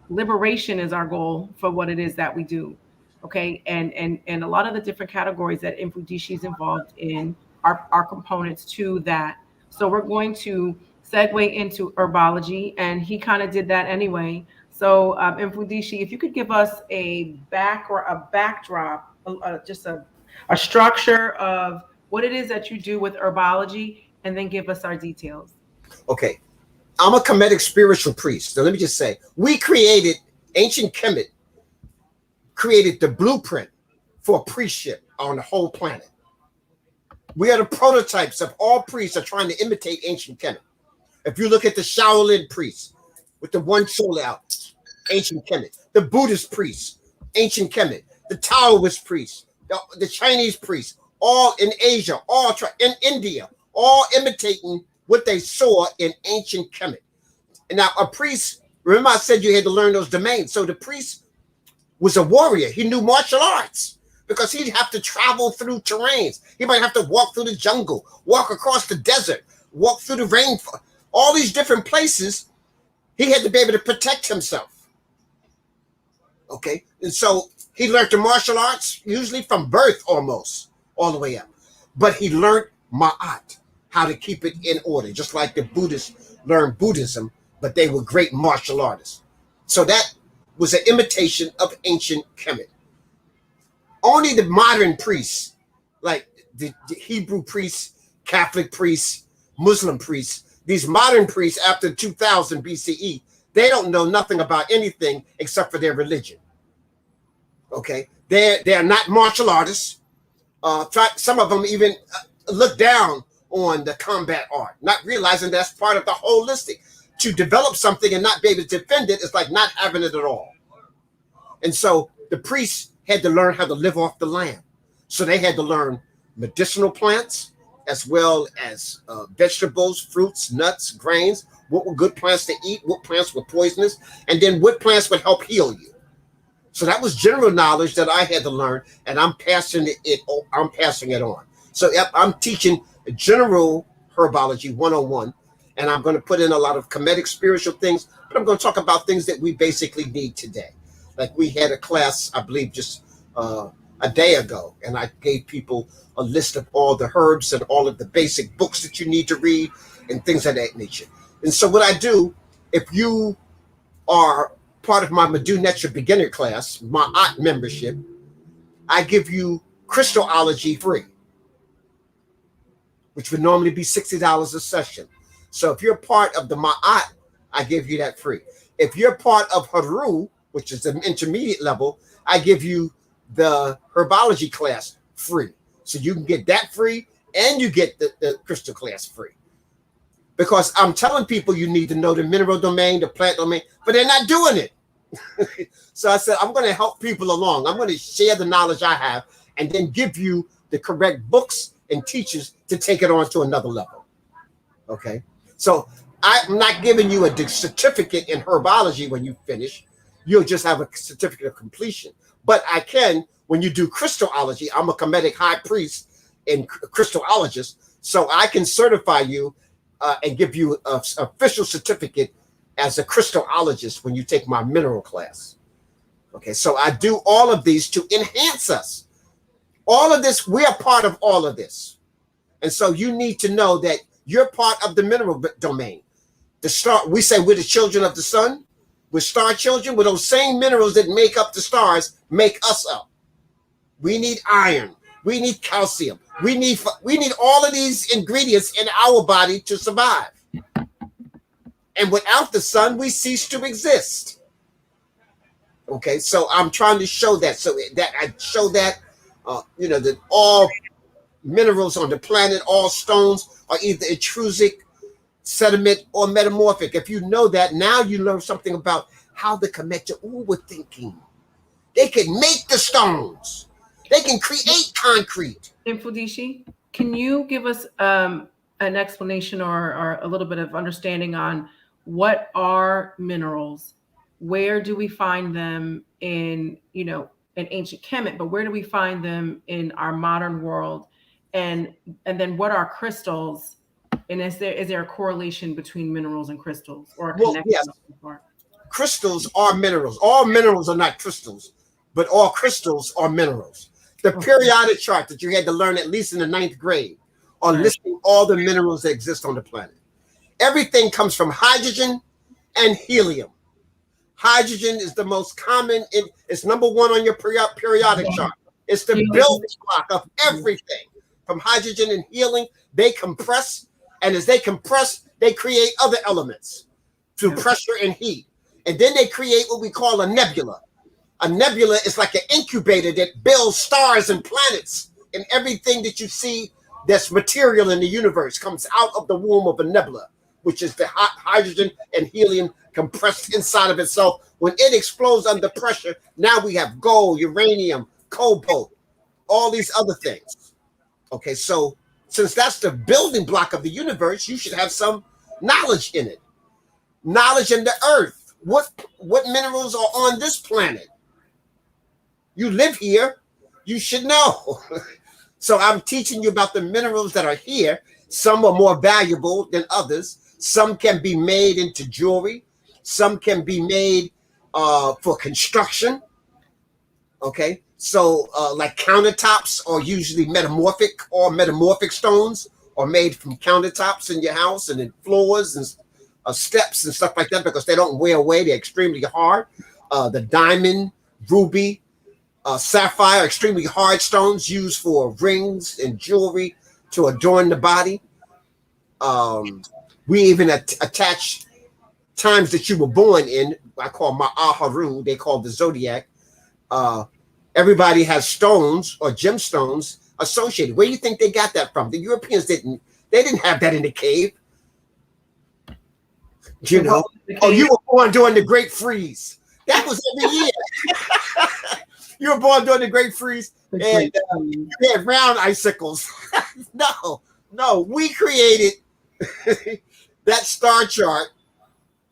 Liberation is our goal for what it is that we do. Okay. And a lot of the different categories that Mfundishi is involved in are components to that. So we're going to segue into herbology, and he kind of did that anyway. So Mfundishi, if you could give us a backdrop, just a structure of what it is that you do with herbology, and then give us our details. Okay. I'm a Kemetic spiritual priest. So let me just say, ancient Kemet created the blueprint for priestship on the whole planet. We are the prototypes of all priests are trying to imitate ancient Kemet. If you look at the Shaolin priests with the one soul out, ancient Kemet, the Buddhist priests, ancient Kemet, the Taoist priests, the Chinese priests, all in Asia, all in India, all imitating what they saw in ancient Kemet. And now a priest, remember I said you had to learn those domains. So the priest was a warrior. He knew martial arts because he'd have to travel through terrains. He might have to walk through the jungle, walk across the desert, walk through the rainforest, all these different places. He had to be able to protect himself. Okay. And so he learned the martial arts, usually from birth almost, all the way up. But he learned Ma'at, how to keep it in order, just like the Buddhists learned Buddhism, but they were great martial artists. So that was an imitation of ancient Kemet. Only the modern priests, like the Hebrew priests, Catholic priests, Muslim priests, these modern priests after 2000 BCE, they don't know nothing about anything except for their religion. Okay, they're not martial artists. Some of them even look down on the combat art, not realizing that's part of the holistic. To develop something and not be able to defend it is like not having it at all. And so the priests had to learn how to live off the land. So they had to learn medicinal plants as well as vegetables, fruits, nuts, grains, what were good plants to eat, what plants were poisonous, and then what plants would help heal you. So that was general knowledge that I had to learn, and I'm passing it on. So I'm teaching general herbology 101, and I'm going to put in a lot of Kemetic spiritual things, but I'm going to talk about things that we basically need today. Like we had a class, I believe, just a day ago, and I gave people a list of all the herbs and all of the basic books that you need to read and things of that nature. And so what I do, if you are part of my Medu Netra beginner class, my aunt membership, I give you crystallology free. which would normally be $60 a session. So if you're part of the Ma'at, I give you that free. If you're part of Heru, which is an intermediate level, I give you the Herbology class free. So you can get that free and you get the crystal class free. Because I'm telling people you need to know the mineral domain, the plant domain, but they're not doing it. So I said, I'm going to help people along. I'm going to share the knowledge I have and then give you the correct books and teachers to take it on to another level. Okay. So I'm not giving you a certificate in herbology when you finish. You'll just have a certificate of completion. But I can, when you do crystallology, I'm a Kemetic high priest and crystallologist, so I can certify you and give you an official certificate as a crystallologist when you take my mineral class. Okay, so I do all of these to enhance us. All of this, we are part of all of this. And so you need to know that you're part of the mineral domain. The star, we say we're the children of the sun. We're star children. With those same minerals that make up the stars, make us up. We need iron. We need calcium. We need all of these ingredients in our body to survive. And without the sun, we cease to exist. Okay, so I'm trying to show that. So that I show that, that all minerals on the planet, all stones are either intrusic, sediment, or metamorphic. If you know that, now you learn something about how the Kemetu were thinking. They can make the stones. They can create concrete. Mfundishi, can you give us an explanation or a little bit of understanding on what are minerals? Where do we find them in ancient Kemet, but where do we find them in our modern world? And then what are crystals? And is there a correlation between minerals and crystals, or a connection? Yes. Crystals are minerals. All minerals are not crystals, but all crystals are minerals. The periodic chart that you had to learn at least in the 9th grade are listing all the minerals that exist on the planet. Everything comes from hydrogen and helium. Hydrogen is the most common. It's number 1 on your periodic chart. It's the building block of everything. From hydrogen and helium, they compress. And as they compress, they create other elements through pressure and heat. And then they create what we call a nebula. A nebula is like an incubator that builds stars and planets. And everything that you see that's material in the universe comes out of the womb of a nebula, which is the hydrogen and helium compressed inside of itself. When it explodes under pressure, now we have gold, uranium, cobalt, all these other things. Okay, so since that's the building block of the universe, you should have some knowledge in it. Knowledge in the earth. What minerals are on this planet? You live here, you should know. So I'm teaching you about the minerals that are here. Some are more valuable than others. Some can be made into jewelry. Some can be made for construction. Okay, so like countertops are usually metamorphic, or metamorphic stones are made from countertops in your house and in floors and steps and stuff like that, because they don't wear away. They're extremely hard. The diamond, ruby, sapphire, extremely hard stones used for rings and jewelry to adorn the body. We even attach times that you were born in. I call Ma'aharu. They call the zodiac. Everybody has stones or gemstones associated. Where do you think they got that from? The Europeans didn't. They didn't have that in the cave. You know. Oh, you were born during the Great Freeze. That was every year. You were born during the Great Freeze, and you had round icicles. No, we created that star chart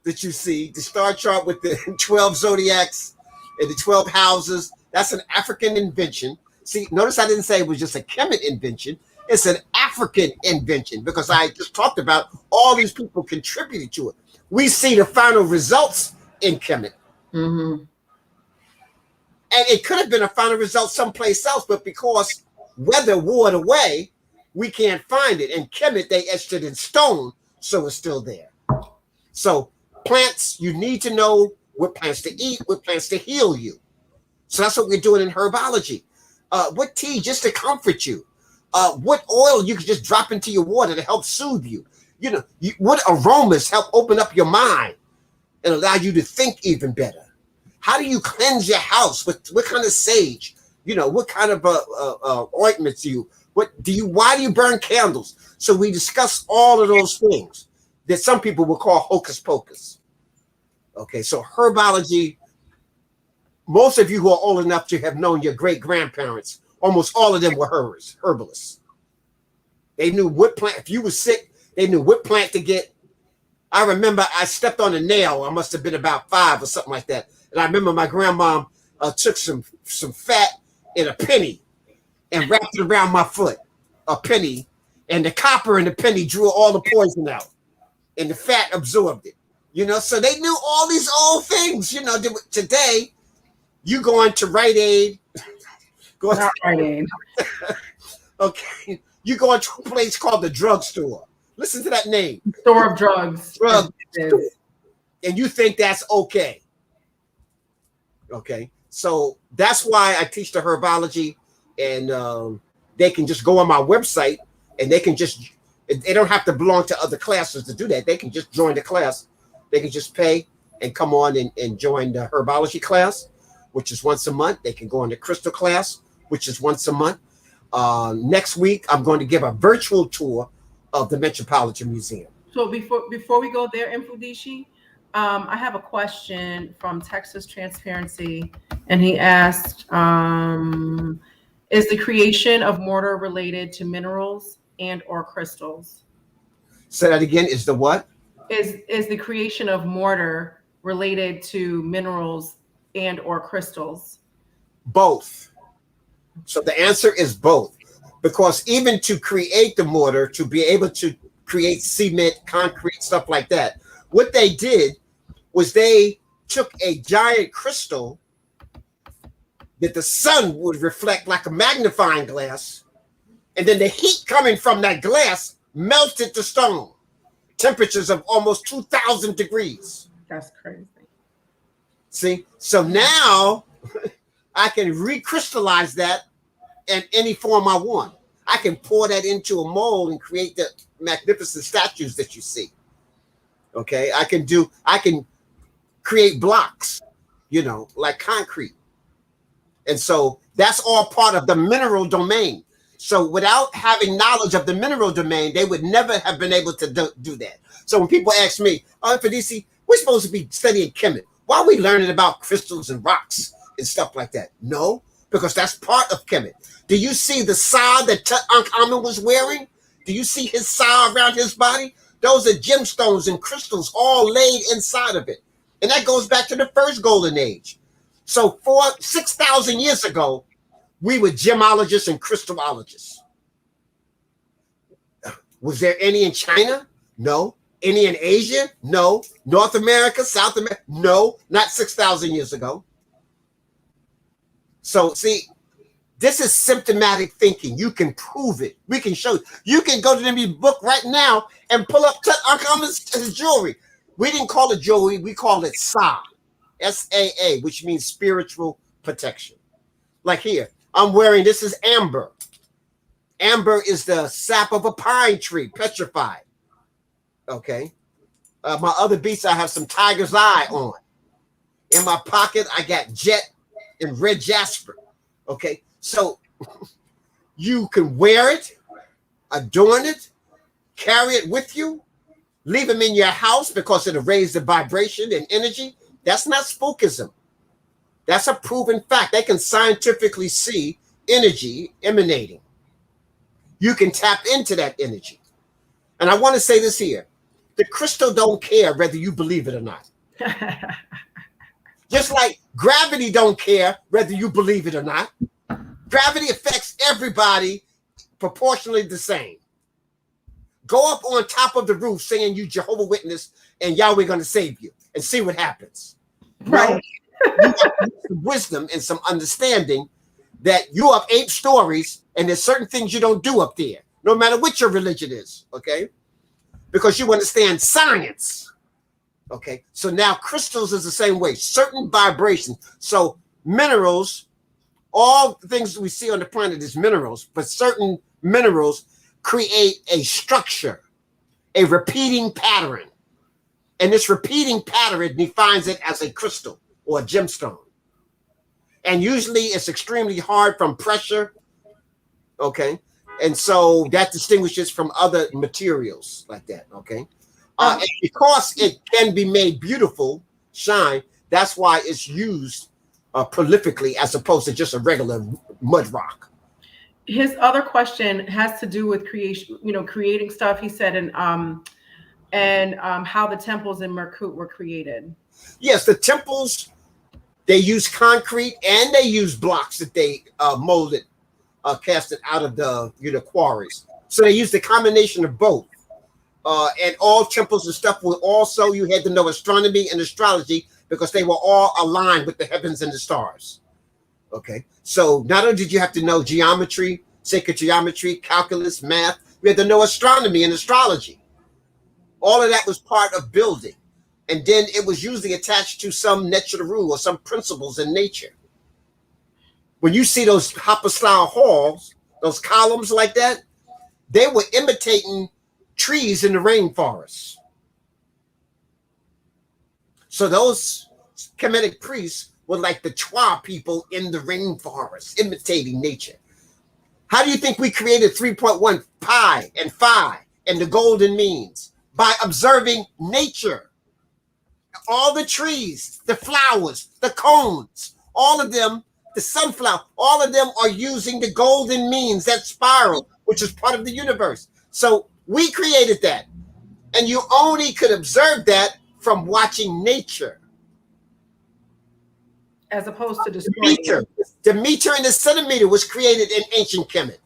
that you see, the star chart with the 12 zodiacs and the 12 houses. That's an African invention. See, notice I didn't say it was just a Kemet invention. It's an African invention, because I just talked about all these people contributed to it. We see the final results in Kemet. Mm-hmm. And it could have been a final result someplace else, but because weather wore it away, we can't find it. In Kemet, they etched it in stone, so it's still there. So plants, you need to know what plants to eat, what plants to heal you. So that's what we're doing in herbology. What tea, just to comfort you, what oil you can just drop into your water to help soothe you. What aromas help open up your mind and allow you to think even better. How do you cleanse your house? What kind of sage? What kind of ointments why do you burn candles? So we discuss all of those things that some people will call hocus pocus. Okay, so herbology, most of you who are old enough to have known your great grandparents, almost all of them were herbalists. They knew what plant, if you were sick, they knew what plant to get. I remember I stepped on a nail. I must have been about 5 or something like that. And I remember my grandmom took some fat in a penny and wrapped it around my foot, a penny. And the copper in the penny drew all the poison out. And the fat absorbed it. So they knew all these old things. Today, you go into Rite Aid. Not Rite Aid. Okay. You go into a place called the drugstore. Listen to that name. Store of drugs. And you think that's okay. Okay. So that's why I teach the herbology, and they can just go on my website and they don't have to belong to other classes to do that. They can just join the class. They can just pay and come on and join the herbology class, which is once a month. They can go on the crystal class, which is once a month. Next week, I'm going to give a virtual tour of the Metropolitan Museum. So before we go there, Mfundishi, I have a question from Texas Transparency, and he asked, is the creation of mortar related to minerals and or crystals? Say that again, is the what? Is the creation of mortar related to minerals and or crystals? Both. So the answer is both, because even to create the mortar, to be able to create cement, concrete, stuff like that, what they did was they took a giant crystal that the sun would reflect like a magnifying glass, and then the heat coming from that glass melted the stone. Temperatures of almost 2,000 degrees. That's crazy. See? So now I can recrystallize that in any form I want. I can pour that into a mold and create the magnificent statues that you see. Okay? I can create blocks, like concrete. And so that's all part of the mineral domain. So without having knowledge of the mineral domain, they would never have been able to do that. So when people ask me, Mfundishi, we're supposed to be studying chemistry. Why are we learning about crystals and rocks and stuff like that? No, because that's part of chemistry. Do you see the sa that Tutankhamun was wearing? Do you see his sa around his body? Those are gemstones and crystals all laid inside of it. And that goes back to the first golden age. So 6,000 years ago, we were gemologists and crystallologists. Was there any in China? No. Any in Asia? No. North America, South America? No, not 6,000 years ago. So see, this is symptomatic thinking. You can prove it. We can show you. You can go to the book right now and pull up Tutankhamun's jewelry. We didn't call it jewelry. We call it Sa, S-A-A, which means spiritual protection. Like here, I'm wearing, this is amber. Amber is the sap of a pine tree, petrified. Okay. My other beads, I have some tiger's eye on. In my pocket, I got jet and red jasper. Okay. So you can wear it, adorn it, carry it with you, leave them in your house because it'll raise the vibration and energy. That's not spookism. That's a proven fact. They can scientifically see energy emanating. You can tap into that energy. And I want to say this here. The crystal don't care whether you believe it or not. Just like gravity don't care whether you believe it or not. Gravity affects everybody proportionally the same. Go up on top of the roof saying you Jehovah's Witness and Yahweh going to save you and see what happens. Right. You have some wisdom and some understanding that you have 8 stories and there's certain things you don't do up there, no matter what your religion is, okay? Because you understand science, okay? So now crystals is the same way, certain vibrations. So minerals, all the things we see on the planet is minerals, but certain minerals create a structure, a repeating pattern. And this repeating pattern defines it as a crystal or a gemstone. And usually it's extremely hard from pressure. Okay. And so that distinguishes from other materials like that. Okay. And because it can be made beautiful, shine, that's why it's used prolifically as opposed to just a regular mud rock. His other question has to do with creation, creating stuff. He said, and how the temples in Mercut were created. Yes, the temples, they use concrete and they use blocks that they molded, casted out of the quarries. So they used a combination of both. And all temples and stuff were also, you had to know astronomy and astrology because they were all aligned with the heavens and the stars. Okay. So not only did you have to know geometry, sacred geometry, calculus, math, you had to know astronomy and astrology. All of that was part of building. And then it was usually attached to some Netru or some principles in nature. When you see those Hopper style halls, those columns like that, they were imitating trees in the rainforest. So those Kemetic priests were like the Chwa people in the rainforest, imitating nature. How do you think we created 3.1 pi and phi and the golden means? By observing nature. All the trees, the flowers, the cones, all of them, the sunflower, all of them are using the golden means, that spiral, which is part of the universe. So we created that. And you only could observe that from watching nature. As opposed to destroying the meter and the centimeter was created in ancient Kemet.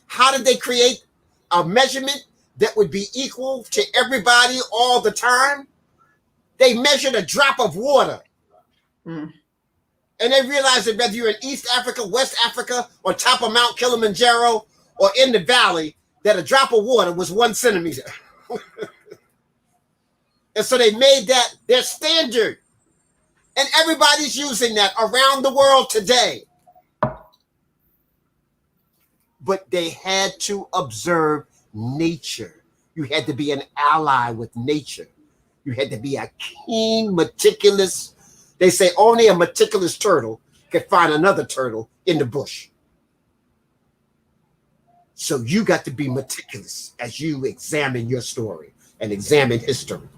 How did they create a measurement that would be equal to everybody all the time? They measured a drop of water. And they realized that whether you're in East Africa, West Africa, on top of Mount Kilimanjaro, or in the valley, that a drop of water was 1 centimeter. And so they made that their standard. And everybody's using that around the world today. But they had to observe nature. You had to be an ally with nature. You had to be a keen, meticulous. They say only a meticulous turtle can find another turtle in the bush. So you got to be meticulous as you examine your story and examine history.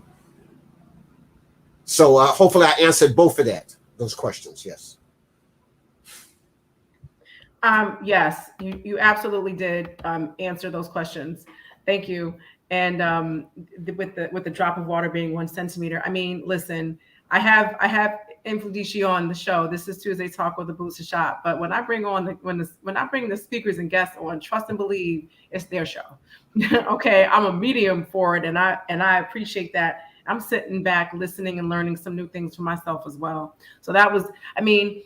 So hopefully I answered both of those questions. Yes. Yes, you absolutely did answer those questions. Thank you. And with the drop of water being 1 centimeter, I mean, listen, I have Mfundishi on the show. This is Tuesday Talk with the Boots to Shop. But when I bring on when I bring the speakers and guests on, trust and believe it's their show. Okay, I'm a medium for it, and I appreciate that. I'm sitting back, listening and learning some new things for myself as well. So that was, I mean,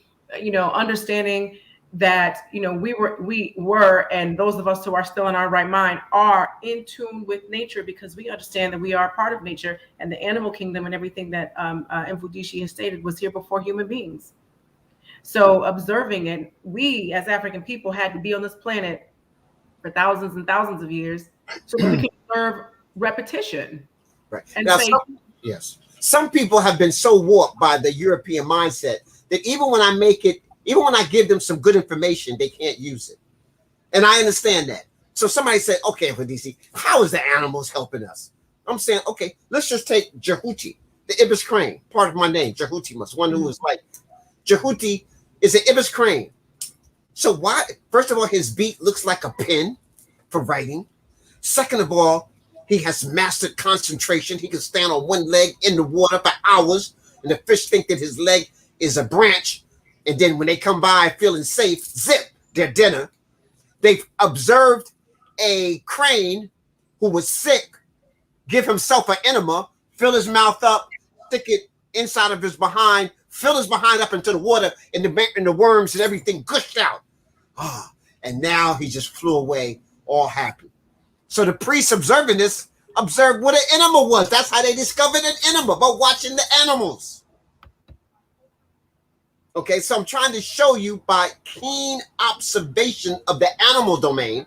understanding that we were, and those of us who are still in our right mind are in tune with nature, because we understand that we are part of nature, and the animal kingdom and everything that Mfundishi has stated was here before human beings. So observing it, we as African people had to be on this planet for thousands and thousands of years so that we can observe repetition. Right. And now, some people have been so warped by the European mindset that even when I give them some good information, they can't use it. And I understand that. So somebody said, okay, Mfundishi, how is the animals helping us? I'm saying, okay, let's just take Jhuty, the ibis crane, part of my name, Jhutyms, one who is like, Jhuty is an ibis crane. So why, first of all, his beak looks like a pen for writing. Second of all, he has mastered concentration. He can stand on one leg in the water for hours, and the fish think that his leg is a branch. And then when they come by feeling safe, zip, their dinner. They've observed a crane who was sick give himself an enema, fill his mouth up, stick it inside of his behind, fill his behind up into the water, and the worms and everything gushed out. And now he just flew away all happy. So the priests observing this observed what an enema was. That's how they discovered an enema, by watching the animals. Okay, so I'm trying to show you by keen observation of the animal domain,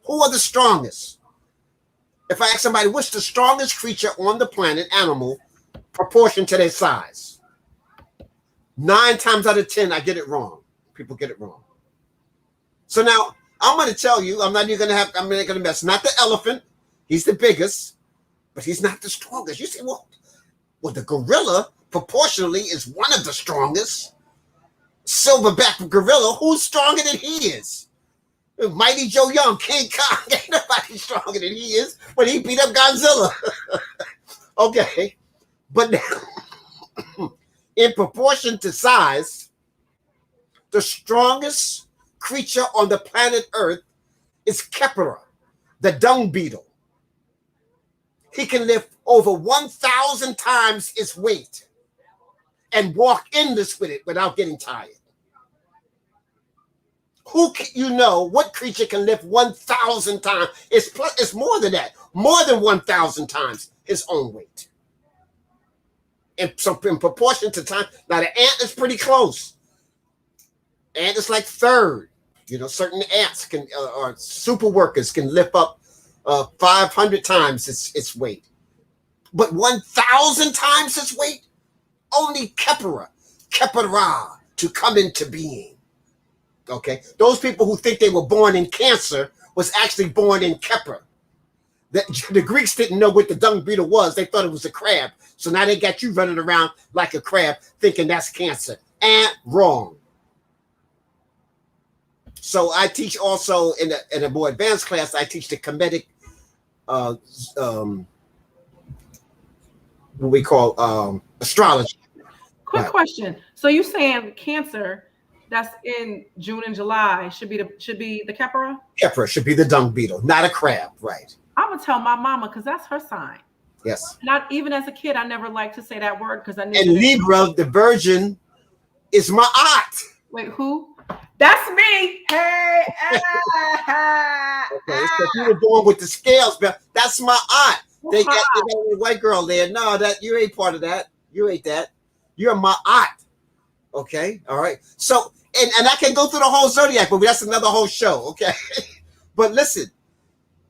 who are the strongest. If I ask somebody, what's the strongest creature on the planet, animal, proportion to their size? 9 times out of 10, I get it wrong. People get it wrong. So now I'm going to tell you, I'm not going to mess. Not the elephant. He's the biggest, but he's not the strongest. You say, well, the gorilla proportionally is one of the strongest. Silverback gorilla, who's stronger than he is? Mighty Joe Young, King Kong, ain't nobody stronger than he is when he beat up Godzilla. Okay, but now, in proportion to size, the strongest creature on the planet Earth is Khepera, the dung beetle. He can lift over 1,000 times its weight and walk endless with it without getting tired. What creature can lift 1,000 times? It's more than that, more than 1,000 times his own weight. And so in proportion to time, now the ant is pretty close. Ant is like third. Certain ants can, or super workers can lift up 500 times its weight. But 1,000 times its weight, only Khepera, to come into being. Okay, those people who think they were born in Cancer was actually born in Khepera. The Greeks didn't know what the dung beetle was. They thought it was a crab. So now they got you running around like a crab thinking that's Cancer. And wrong. So I teach also in a more advanced class, I teach the Kemetic, what we call astrology. Quick question. So you saying Cancer, that's in June and July, should be the Khepera? Khepera should be the dung beetle, not a crab, right? I'm gonna tell my mama because that's her sign. Yes. Not even as a kid, I never liked to say that word because I knew. And Libra, the Virgin, is my aunt. Wait, who? That's me. Hey. Okay, so you were born with the scales, but that's my aunt. They got a white girl there. No, that you ain't part of that. You ain't that. You're my aunt. Okay, all right. So, and I can go through the whole zodiac, but that's another whole show. Okay, but listen,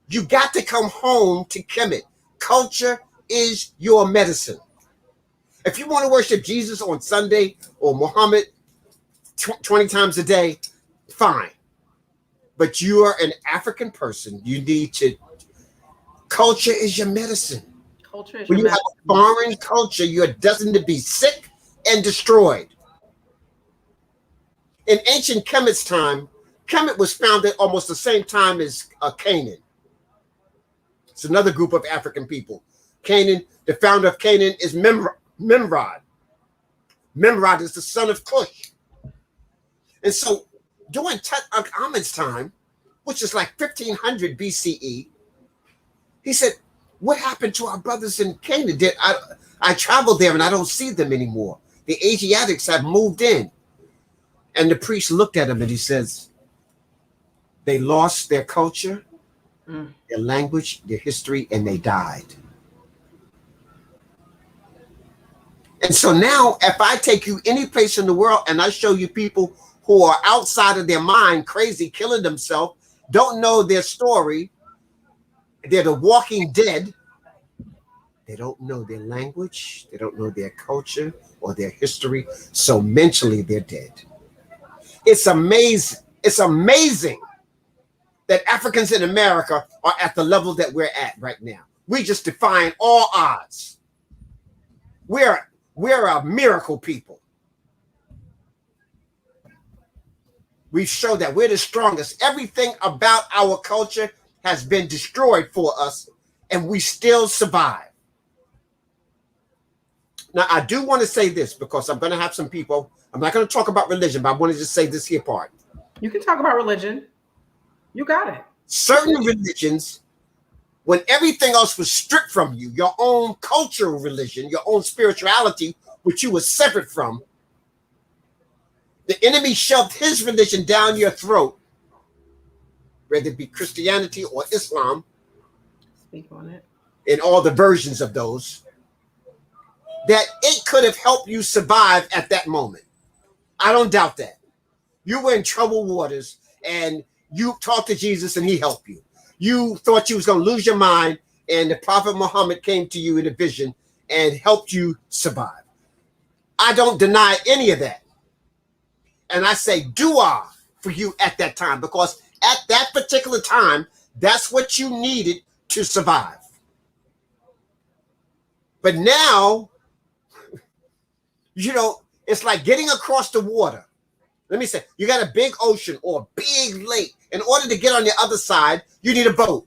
you got to come home to Kemet. Culture is your medicine. If you want to worship Jesus on Sunday or Muhammad 20 times a day, fine. But you are an African person. You need to. Culture is your medicine. Culture is when your you medicine. Have a foreign culture, you're destined to be sick and destroyed. In ancient Kemet's time, Kemet was founded almost the same time as Canaan. It's another group of African people. Canaan, the founder of Canaan is Memrod. Memrod is the son of Cush. And so during Tutankhamun's time, which is like 1500 BCE, he said, what happened to our brothers in Canaan? I traveled there and I don't see them anymore. The Asiatics have moved in. And the priest looked at him and he says, they lost their culture, their language, their history, and they died. And so now, if I take you any place in the world and I show you people who are outside of their mind, crazy, killing themselves, don't know their story, they're the walking dead, they don't know their language, they don't know their culture or their history, so mentally they're dead. It's amazing. It's amazing that Africans in America are at the level that we're at right now. We just defying all odds. We're a miracle people. We show that we're the strongest. Everything about our culture has been destroyed for us, and we still survive. Now, I do want to say this because I'm going to have some people, I'm not going to talk about religion, but I want to just say this here part. You can talk about religion. You got it. Certain religions, when everything else was stripped from you, your own cultural religion, your own spirituality, which you were severed from, the enemy shoved his religion down your throat, whether it be Christianity or Islam. Speak on it. In all the versions of those, that it could have helped you survive at that moment. I don't doubt that. You were in troubled waters and you talked to Jesus and he helped you. You thought you was going to lose your mind and the Prophet Muhammad came to you in a vision and helped you survive. I don't deny any of that. And I say dua for you at that time because at that particular time, that's what you needed to survive. But now, it's like getting across the water. Let me say, you got a big ocean or a big lake. In order to get on the other side, you need a boat.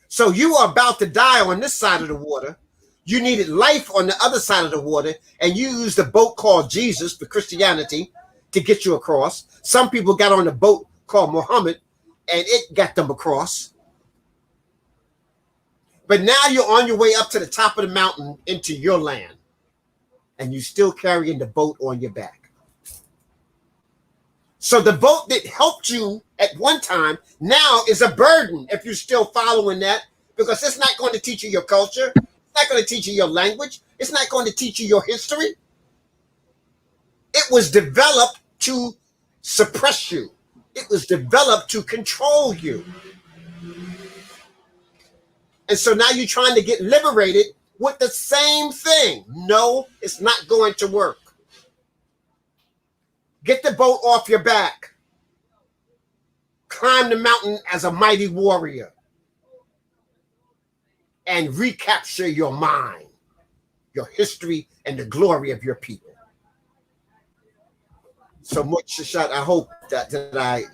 So you are about to die on this side of the water. You needed life on the other side of the water, and you used a boat called Jesus for Christianity to get you across. Some people got on a boat called Muhammad, and it got them across. But now you're on your way up to the top of the mountain into your land, and you're still carrying the boat on your back. So the boat that helped you at one time now is a burden if you're still following that, because it's not going to teach you your culture. It's not going to teach you your language. It's not going to teach you your history. It was developed to suppress you. It was developed to control you. And so now you're trying to get liberated with the same thing. No, it's not going to work. Get the boat off your back. Climb the mountain as a mighty warrior. And recapture your mind, your history, and the glory of your people. So much, Shashat, I hope that I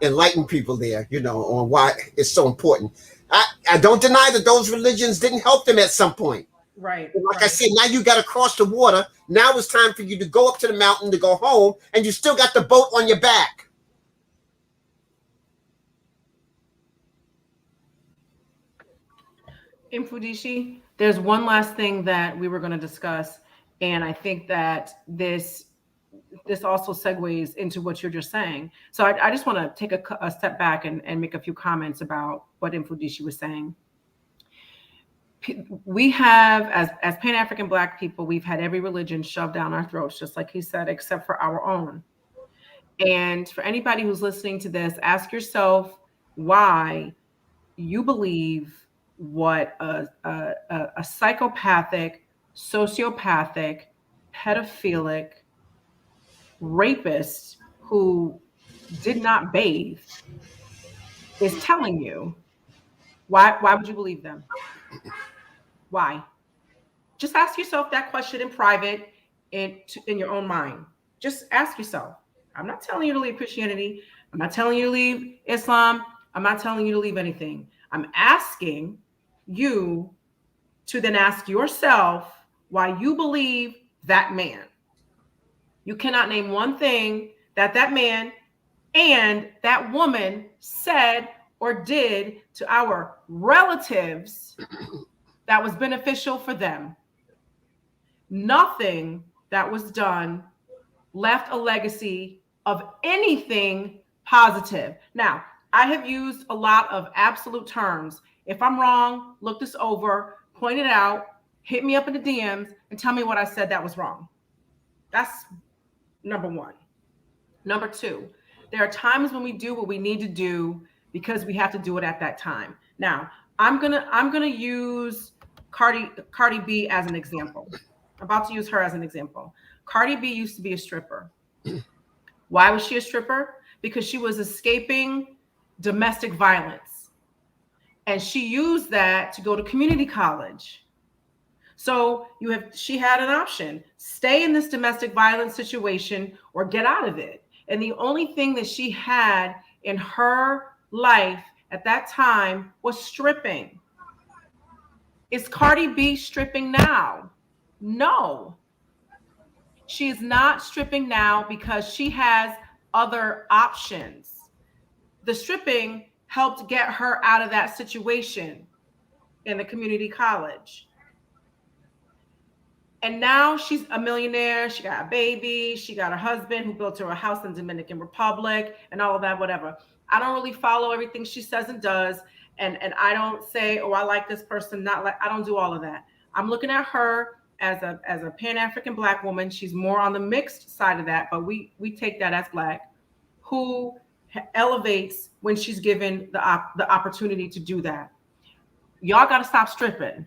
enlighten people there, on why it's so important. I don't deny that those religions didn't help them at some point. Right. Like I said, now you got to cross the water. Now it's time for you to go up to the mountain, to go home, and you still got the boat on your back. Mfundishi, there's one last thing that we were going to discuss, and I think that this also segues into what you're just saying. So I just want to take a step back and make a few comments about what Mfundishi was saying. We have, as Pan-African Black people, we've had every religion shoved down our throats, just like he said, except for our own. And for anybody who's listening to this, ask yourself why you believe what a psychopathic, sociopathic, pedophilic, rapist who did not bathe is telling you. Why would you believe them? Why? Just ask yourself that question in private, in your own mind. Just ask yourself. I'm not telling you to leave Christianity. I'm not telling you to leave Islam. I'm not telling you to leave anything. I'm asking you to then ask yourself why you believe that man. You cannot name one thing that man and that woman said or did to our relatives that was beneficial for them. Nothing that was done left a legacy of anything positive. Now, I have used a lot of absolute terms. If I'm wrong, look this over, point it out, hit me up in the DMs, and tell me what I said that was wrong. That's number one. Number two, there are times when we do what we need to do because we have to do it at that time. Now, I'm gonna use Cardi B as an example. I'm about to use her as an example. Cardi B used to be a stripper. Why was she a stripper? Because she was escaping domestic violence. And she used that to go to community college. So she had an option: stay in this domestic violence situation or get out of it. And the only thing that she had in her life at that time was stripping. Is Cardi B stripping now? No. She is not stripping now because she has other options. The stripping helped get her out of that situation in the community college. And now she's a millionaire. She got a baby. She got a husband who built her a house in Dominican Republic and all of that, whatever. I don't really follow everything she says and does. And I don't say, oh, I like this person, not like, I don't do all of that. I'm looking at her as a Pan-African Black woman. She's more on the mixed side of that, but we take that as Black, who elevates when she's given the opportunity to do that. Y'all got to stop stripping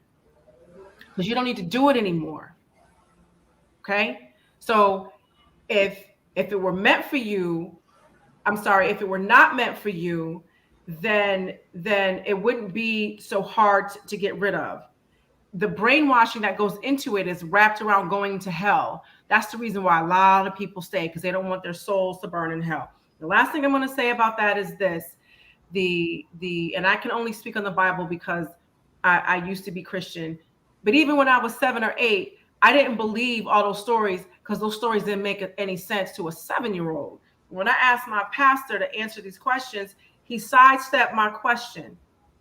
because you don't need to do it anymore. Okay, so if it were meant for you, I'm sorry, if it were not meant for you, then it wouldn't be so hard to get rid of. The brainwashing that goes into it is wrapped around going to hell. That's the reason why a lot of people stay, because they don't want their souls to burn in hell. The last thing I'm going to say about that is this: and I can only speak on the Bible because I used to be Christian, but even when I was 7 or 8, I didn't believe all those stories because those stories didn't make any sense to a 7-year-old. When I asked my pastor to answer these questions, he sidestepped my question.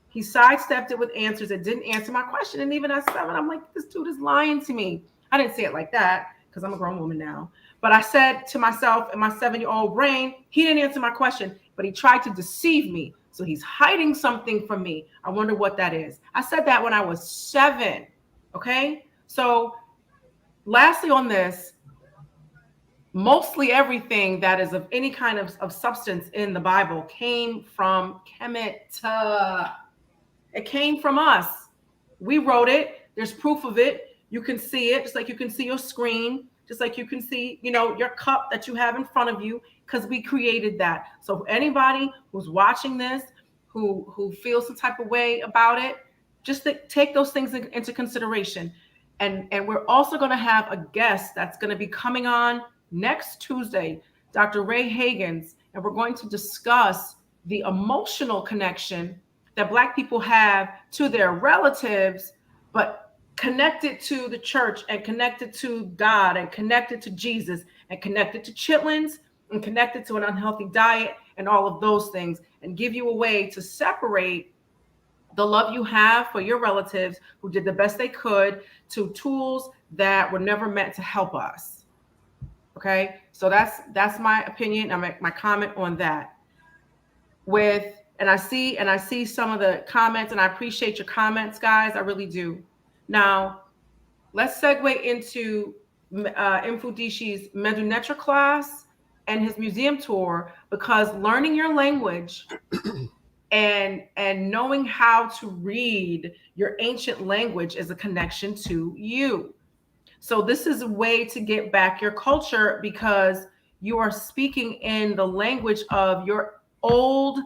He sidestepped it with answers that didn't answer my question. And even at 7, I'm like, this dude is lying to me. I didn't say it like that because I'm a grown woman now. But I said to myself in my 7-year-old brain, he didn't answer my question, but he tried to deceive me. So he's hiding something from me. I wonder what that is. I said that when I was 7. Okay. So lastly on this, mostly everything that is of any kind of substance in the Bible came from Kemet. It came from us. We wrote it. There's proof of it. You can see it, just like you can see your screen, just like you can see, your cup that you have in front of you, because we created that. So anybody who's watching this, who feels some type of way about it, just take those things into consideration. And we're also going to have a guest that's going to be coming on next Tuesday, Dr. Ray Hagans, and we're going to discuss the emotional connection that Black people have to their relatives, but connected to the church and connected to God and connected to Jesus and connected to chitlins and connected to an unhealthy diet and all of those things, and give you a way to separate the love you have for your relatives who did the best they could to tools that were never meant to help us. Okay, so that's my opinion. I make my comment on that. And I see some of the comments, and I appreciate your comments, guys. I really do. Now, let's segue into Mfundishi's Medunetra class and his museum tour, because learning your language and knowing how to read your ancient language is a connection to you. So this is a way to get back your culture, because you are speaking in the language of your old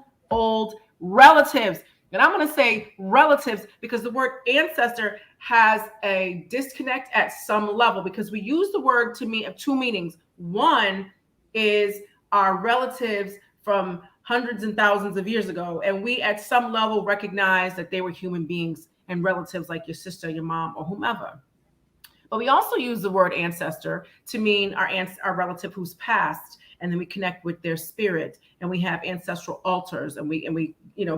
relatives. And I'm going to say relatives because the word ancestor has a disconnect at some level, because we use the word to mean of two meanings. One is our relatives from hundreds and thousands of years ago, and we at some level recognize that they were human beings and relatives like your sister, your mom, or whomever. But we also use the word ancestor to mean our relative who's passed, and then we connect with their spirit, and we have ancestral altars, and we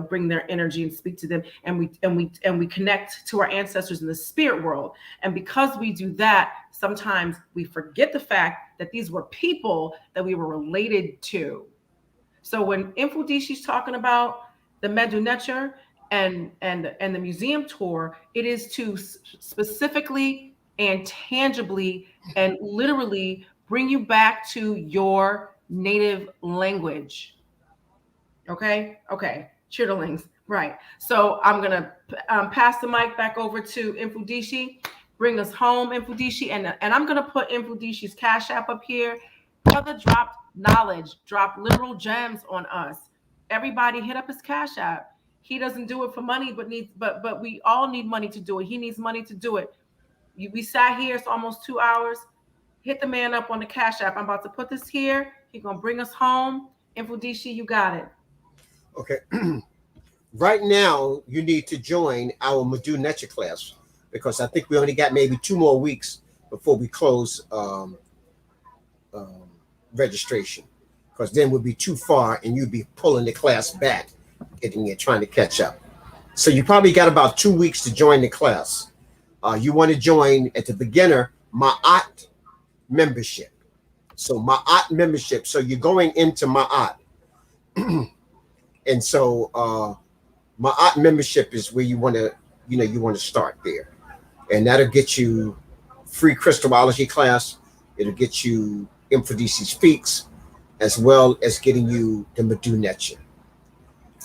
bring their energy and speak to them, and we connect to our ancestors in the spirit world. And because we do that, sometimes we forget the fact that these were people that we were related to. So when Mfundishi's talking about the Medunetra and the museum tour, it is to specifically and tangibly and literally bring you back to your native language. Okay. Chitterlings. Right. So I'm going to pass the mic back over to Mfundishi. Bring us home, Mfundishi. And I'm going to put Mfundishi's Cash App up here. Brother dropped knowledge, dropped literal gems on us. Everybody hit up his Cash App. He doesn't do it for money, but we all need money to do it. He needs money to do it. We sat here, it's almost 2 hours. Hit the man up on the Cash App. I'm about to put this here. He's going to bring us home. Mfundishi, you got it. Okay. Right now, you need to join our Medunetra class, because I think we only got maybe 2 more weeks before we close registration, because then we'll be too far and you'd be pulling the class back, getting it, trying to catch up. So you probably got about 2 weeks to join the class. You want to join at the beginner Ma'at membership. So Ma'at membership. So you're going into Ma'at. And so Ma'at membership is where you want to start there. And that'll get you free Christology class. It'll get you Mfundishi Speaks, as well as getting you the Medjay Netcha.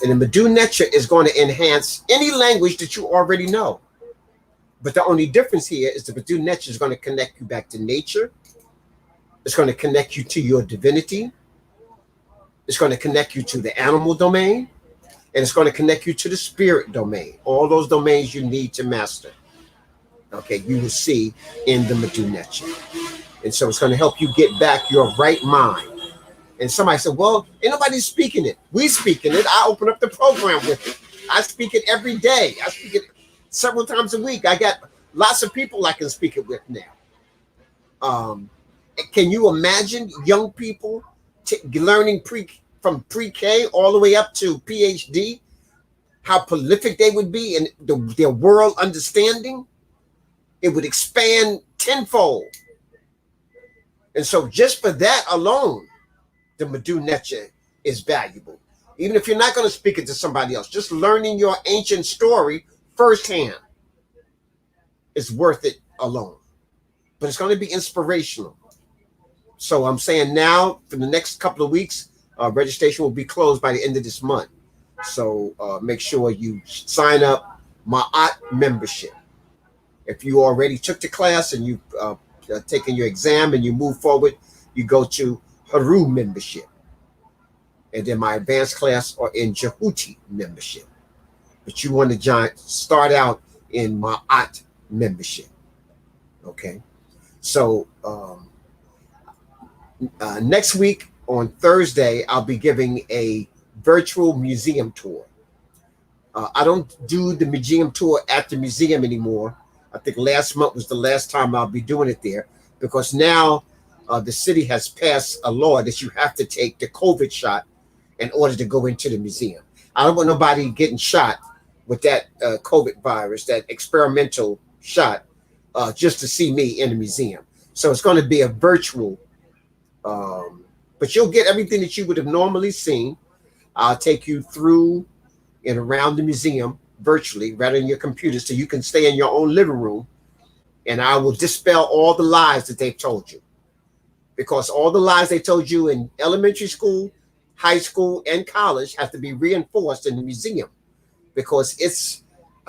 And the Medjay Netcha is going to enhance any language that you already know. But the only difference here is the Medjay Netcha is going to connect you back to nature. It's going to connect you to your divinity. It's going to connect you to the animal domain. And it's going to connect you to the spirit domain. All those domains you need to master. Okay, you will see in the Medjay Netcha. And so it's going to help you get back your right mind. And somebody said, well, ain't nobody speaking it. We speaking it. I open up the program with it. I speak it every day. I speak it several times a week. I got lots of people I can speak it with now. Can you imagine young people learning from pre-K all the way up to PhD? How prolific they would be in their world understanding? It would expand tenfold. And so just for that alone, the Medjay Netcha is valuable. Even if you're not going to speak it to somebody else, just learning your ancient story firsthand is worth it alone. But it's going to be inspirational. So I'm saying now, for the next couple of weeks, registration will be closed by the end of this month. So make sure you sign up Ma'at membership. If you already took the class and you've taken your exam and you move forward, you go to Heru membership. And then my advanced class are in Jhutyms membership. But you want to start out in Ma'at membership. Okay. So next week on Thursday, I'll be giving a virtual museum tour. I don't do the museum tour at the museum anymore. I think last month was the last time I'll be doing it there, because now the city has passed a law that you have to take the COVID shot in order to go into the museum. I don't want nobody getting shot with that COVID virus, that experimental shot, just to see me in the museum. So it's going to be a virtual, but you'll get everything that you would have normally seen. I'll take you through and around the museum virtually, rather than your computer, so you can stay in your own living room, and I will dispel all the lies that they've told you. Because all the lies they told you in elementary school, high school, and college have to be reinforced in the museum, because it's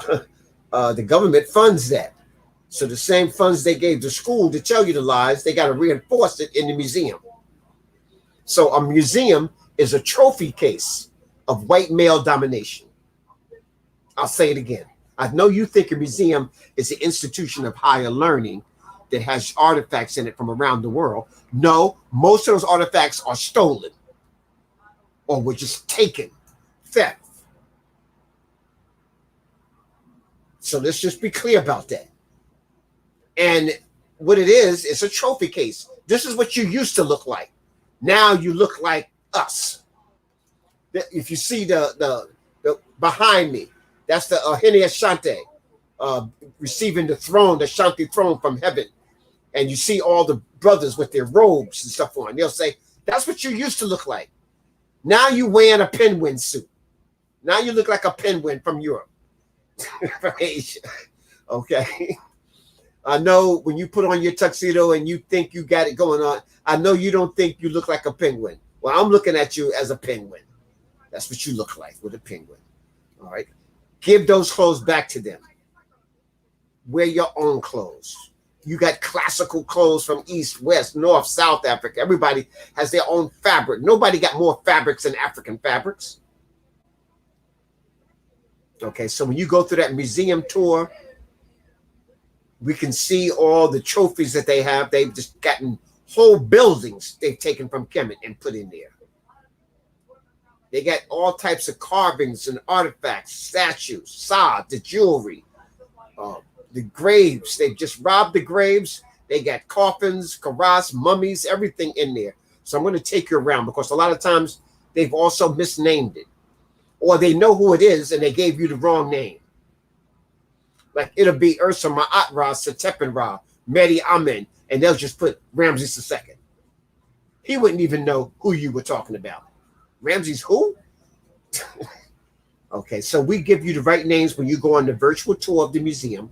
the government funds that. So the same funds they gave the school to tell you the lies, they got to reinforce it in the museum. So a museum is a trophy case of white male domination. I'll say it again. I know you think a museum is an institution of higher learning that has artifacts in it from around the world. No, most of those artifacts are stolen or were just taken, theft. So let's just be clear about that. And what it is, it's a trophy case. This is what you used to look like. Now you look like us. If you see the behind me, that's the Hene Ashante receiving the throne, the Shanti throne from heaven. And you see all the brothers with their robes and stuff on. They'll say, that's what you used to look like. Now you wearing a penguin suit. Now you look like a penguin from Europe, from Asia. Okay. I know when you put on your tuxedo and you think you got it going on, I know you don't think you look like a penguin. Well, I'm looking at you as a penguin. That's what you look like with a penguin. All right. Give those clothes back to them. Wear your own clothes. You got classical clothes from East, West, North, South Africa. Everybody has their own fabric. Nobody got more fabrics than African fabrics. Okay, so when you go through that museum tour, we can see all the trophies that they have. They've just gotten whole buildings they've taken from Kemet and put in there. They got all types of carvings and artifacts, statues, the jewelry, the graves. They've just robbed the graves. They got coffins, karas, mummies, everything in there. So I'm going to take you around, because a lot of times they've also misnamed it. Or they know who it is and they gave you the wrong name. Like it'll be Ursa Ma'at Ra, Setepen Ra, Medi Amen, and they'll just put Ramses II. He wouldn't even know who you were talking about. Ramses who? Okay, so we give you the right names when you go on the virtual tour of the museum.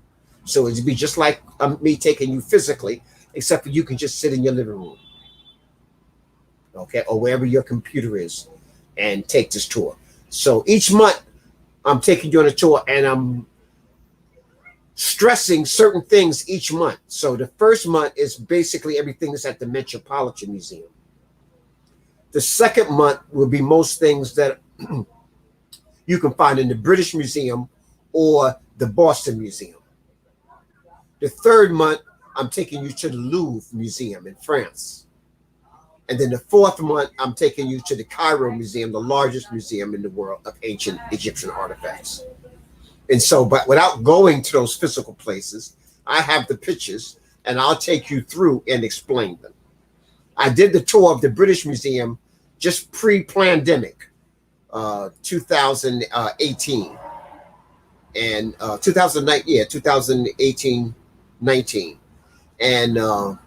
So it'd be just like me taking you physically, except for you can just sit in your living room, okay, or wherever your computer is, and take this tour. So each month I'm taking you on a tour, and I'm stressing certain things each month. So the first month is basically everything that's at the Metropolitan Museum. The second month will be most things that you can find in the British Museum or the Boston Museum. The third month, I'm taking you to the Louvre Museum in France. And then the fourth month, I'm taking you to the Cairo Museum, the largest museum in the world of ancient Egyptian artifacts. And so, but without going to those physical places, I have the pictures and I'll take you through and explain them. I did the tour of the British Museum just pre-pandemic, 2018 and 2018, 19. And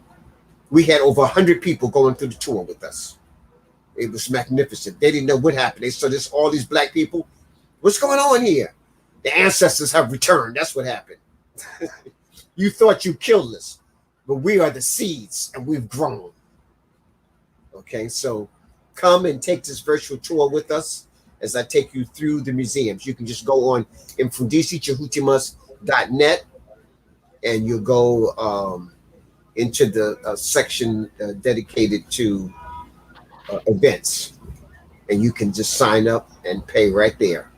we had over 100 people going through the tour with us. It was magnificent. They didn't know what happened. They saw this, all these black people. What's going on here? The ancestors have returned. That's what happened. You thought you killed us, but we are the seeds and we've grown. Okay, so come and take this virtual tour with us as I take you through the museums. You can just go on mfundishijhutyms.net and you'll go into the section dedicated to events, and you can just sign up and pay right there.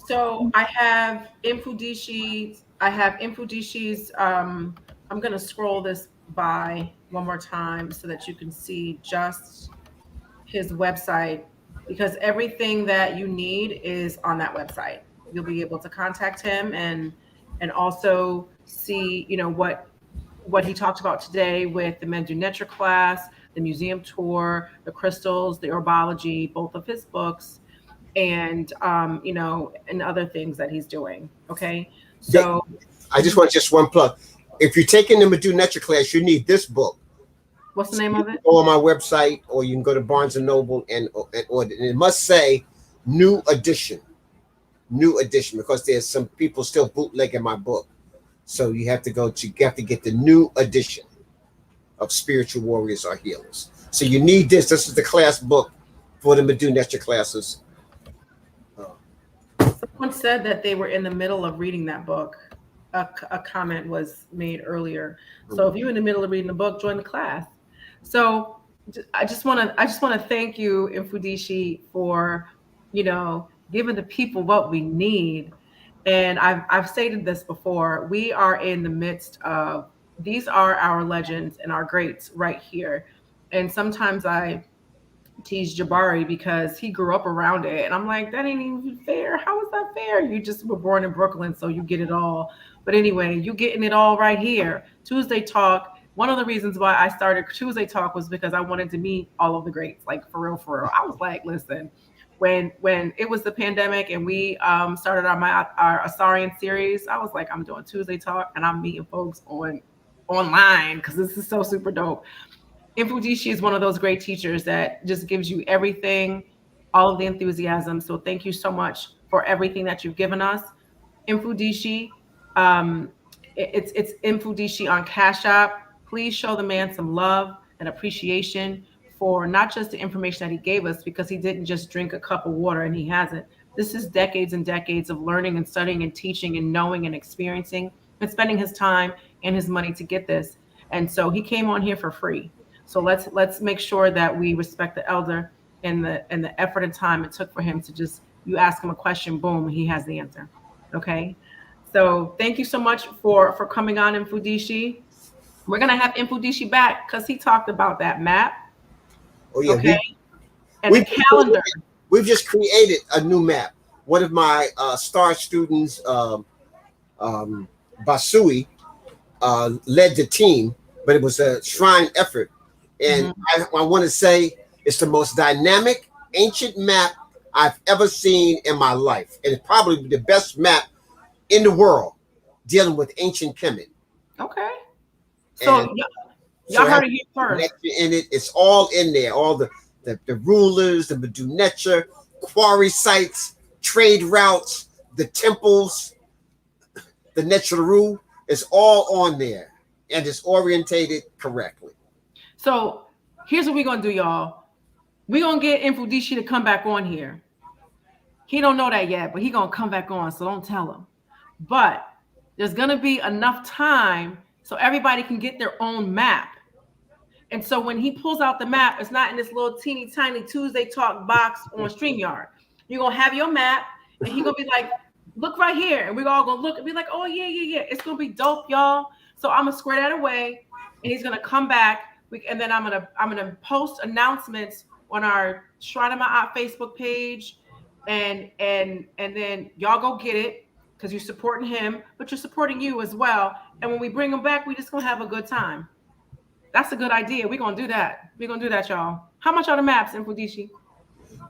So I have Mfundishi's. I'm going to scroll this by one more time so that you can see just his website, because everything that you need is on that website. You'll be able to contact him and also see, what he talked about today with the Medjay class, the museum tour, the crystals, the herbology, both of his books, and and other things that he's doing. Okay, so I just want just one plug. If you're taking the Medjay class, you need this book. What's the name of it? Go on my website, or you can go to Barnes and Noble and order. And it must say new edition, because there's some people still bootlegging my book. So you have to get the new edition of Spiritual Warriors or Healers. So you need this. This is the class book for the Medjay classes. Someone said that they were in the middle of reading that book. A comment was made earlier. So if you're in the middle of reading the book, join the class. So I just want to thank you, Mfundishi, for giving the people what we need. And I've stated this before. We are in the midst of, these are our legends and our greats right here. And sometimes I tease Jabari because he grew up around it, and I'm like, that ain't even fair. How is that fair? You just were born in Brooklyn, so you get it all. But anyway, you getting it all right here. Tuesday Talk. One of the reasons why I started Tuesday Talk was because I wanted to meet all of the greats, like for real, for real. I was like, listen, when it was the pandemic and we started our Asarian series, I was like, I'm doing Tuesday Talk and I'm meeting folks online because this is so super dope. Mfundishi is one of those great teachers that just gives you everything, all of the enthusiasm. So thank you so much for everything that you've given us. Mfundishi, it's Mfundishi on Cash App. Please show the man some love and appreciation for not just the information that he gave us, because he didn't just drink a cup of water and he hasn't. This is decades and decades of learning and studying and teaching and knowing and experiencing and spending his time and his money to get this. And so he came on here for free. So let's make sure that we respect the elder and the effort and time it took for him to just, you ask him a question, boom, he has the answer. Okay. So thank you so much for coming on, Mfundishi. We're gonna have Mfundishi back because he talked about that map. Oh yeah. Okay. And the calendar. We've just created a new map. One of my star students, Basui, led the team, but it was a shrine effort. And I want to say it's the most dynamic ancient map I've ever seen in my life. And it's probably the best map in the world dealing with ancient Kemet. Okay. So y'all heard it here first. In it, it's all in there. All the rulers, the Medjay, quarry sites, trade routes, the temples, the Metru is all on there and it's orientated correctly. So here's what we're gonna do, y'all. We're gonna get Mfundishi to come back on here. He don't know that yet, but he gonna come back on, so don't tell him. But there's gonna be enough time so everybody can get their own map. And so when he pulls out the map, it's not in this little teeny tiny Tuesday Talk box on StreamYard. You're gonna have your map, and he's gonna be like, look right here. And we're all gonna look and be like, oh yeah. It's gonna be dope, y'all. So I'm gonna square that away, and he's gonna come back. And then I'm gonna post announcements on our Shrine of My Aunt Facebook page, and then y'all go get it because you're supporting him, but you're supporting you as well. And when we bring him back, we just gonna have a good time. That's a good idea. We're gonna do that. We're gonna do that, y'all. How much are the maps, Mfundishi?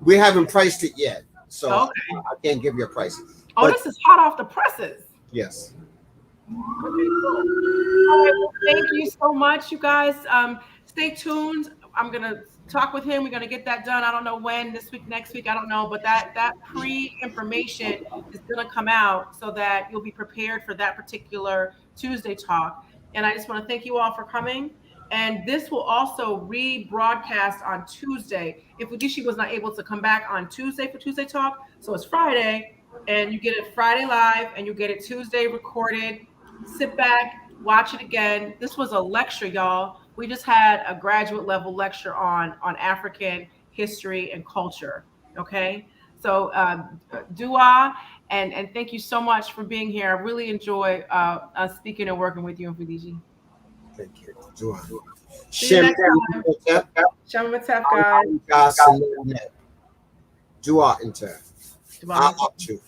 We haven't priced it yet, so Okay. I can't give you a price. Oh, this is hot off the presses. Yes. Okay, cool. All right, well, thank you so much, you guys. Stay tuned. I'm gonna talk with him. We're gonna get that done. I don't know when, this week, next week, I don't know, but that pre-information is gonna come out so that you'll be prepared for that particular Tuesday talk. And I just want to thank you all for coming. And this will also rebroadcast on Tuesday. If Mfundishi was not able to come back on Tuesday for Tuesday talk, so it's Friday, and you get it Friday live, and you get it Tuesday recorded. Sit back, watch it again. This was a lecture, y'all. We just had a graduate level lecture on African history and culture. Okay, so dua, and thank you so much for being here. I really enjoy us speaking and working with you, Mfundishi. Thank you. Dua. See you next time. Shemsu Heru, guys. Dua into. Dua. I'll up to.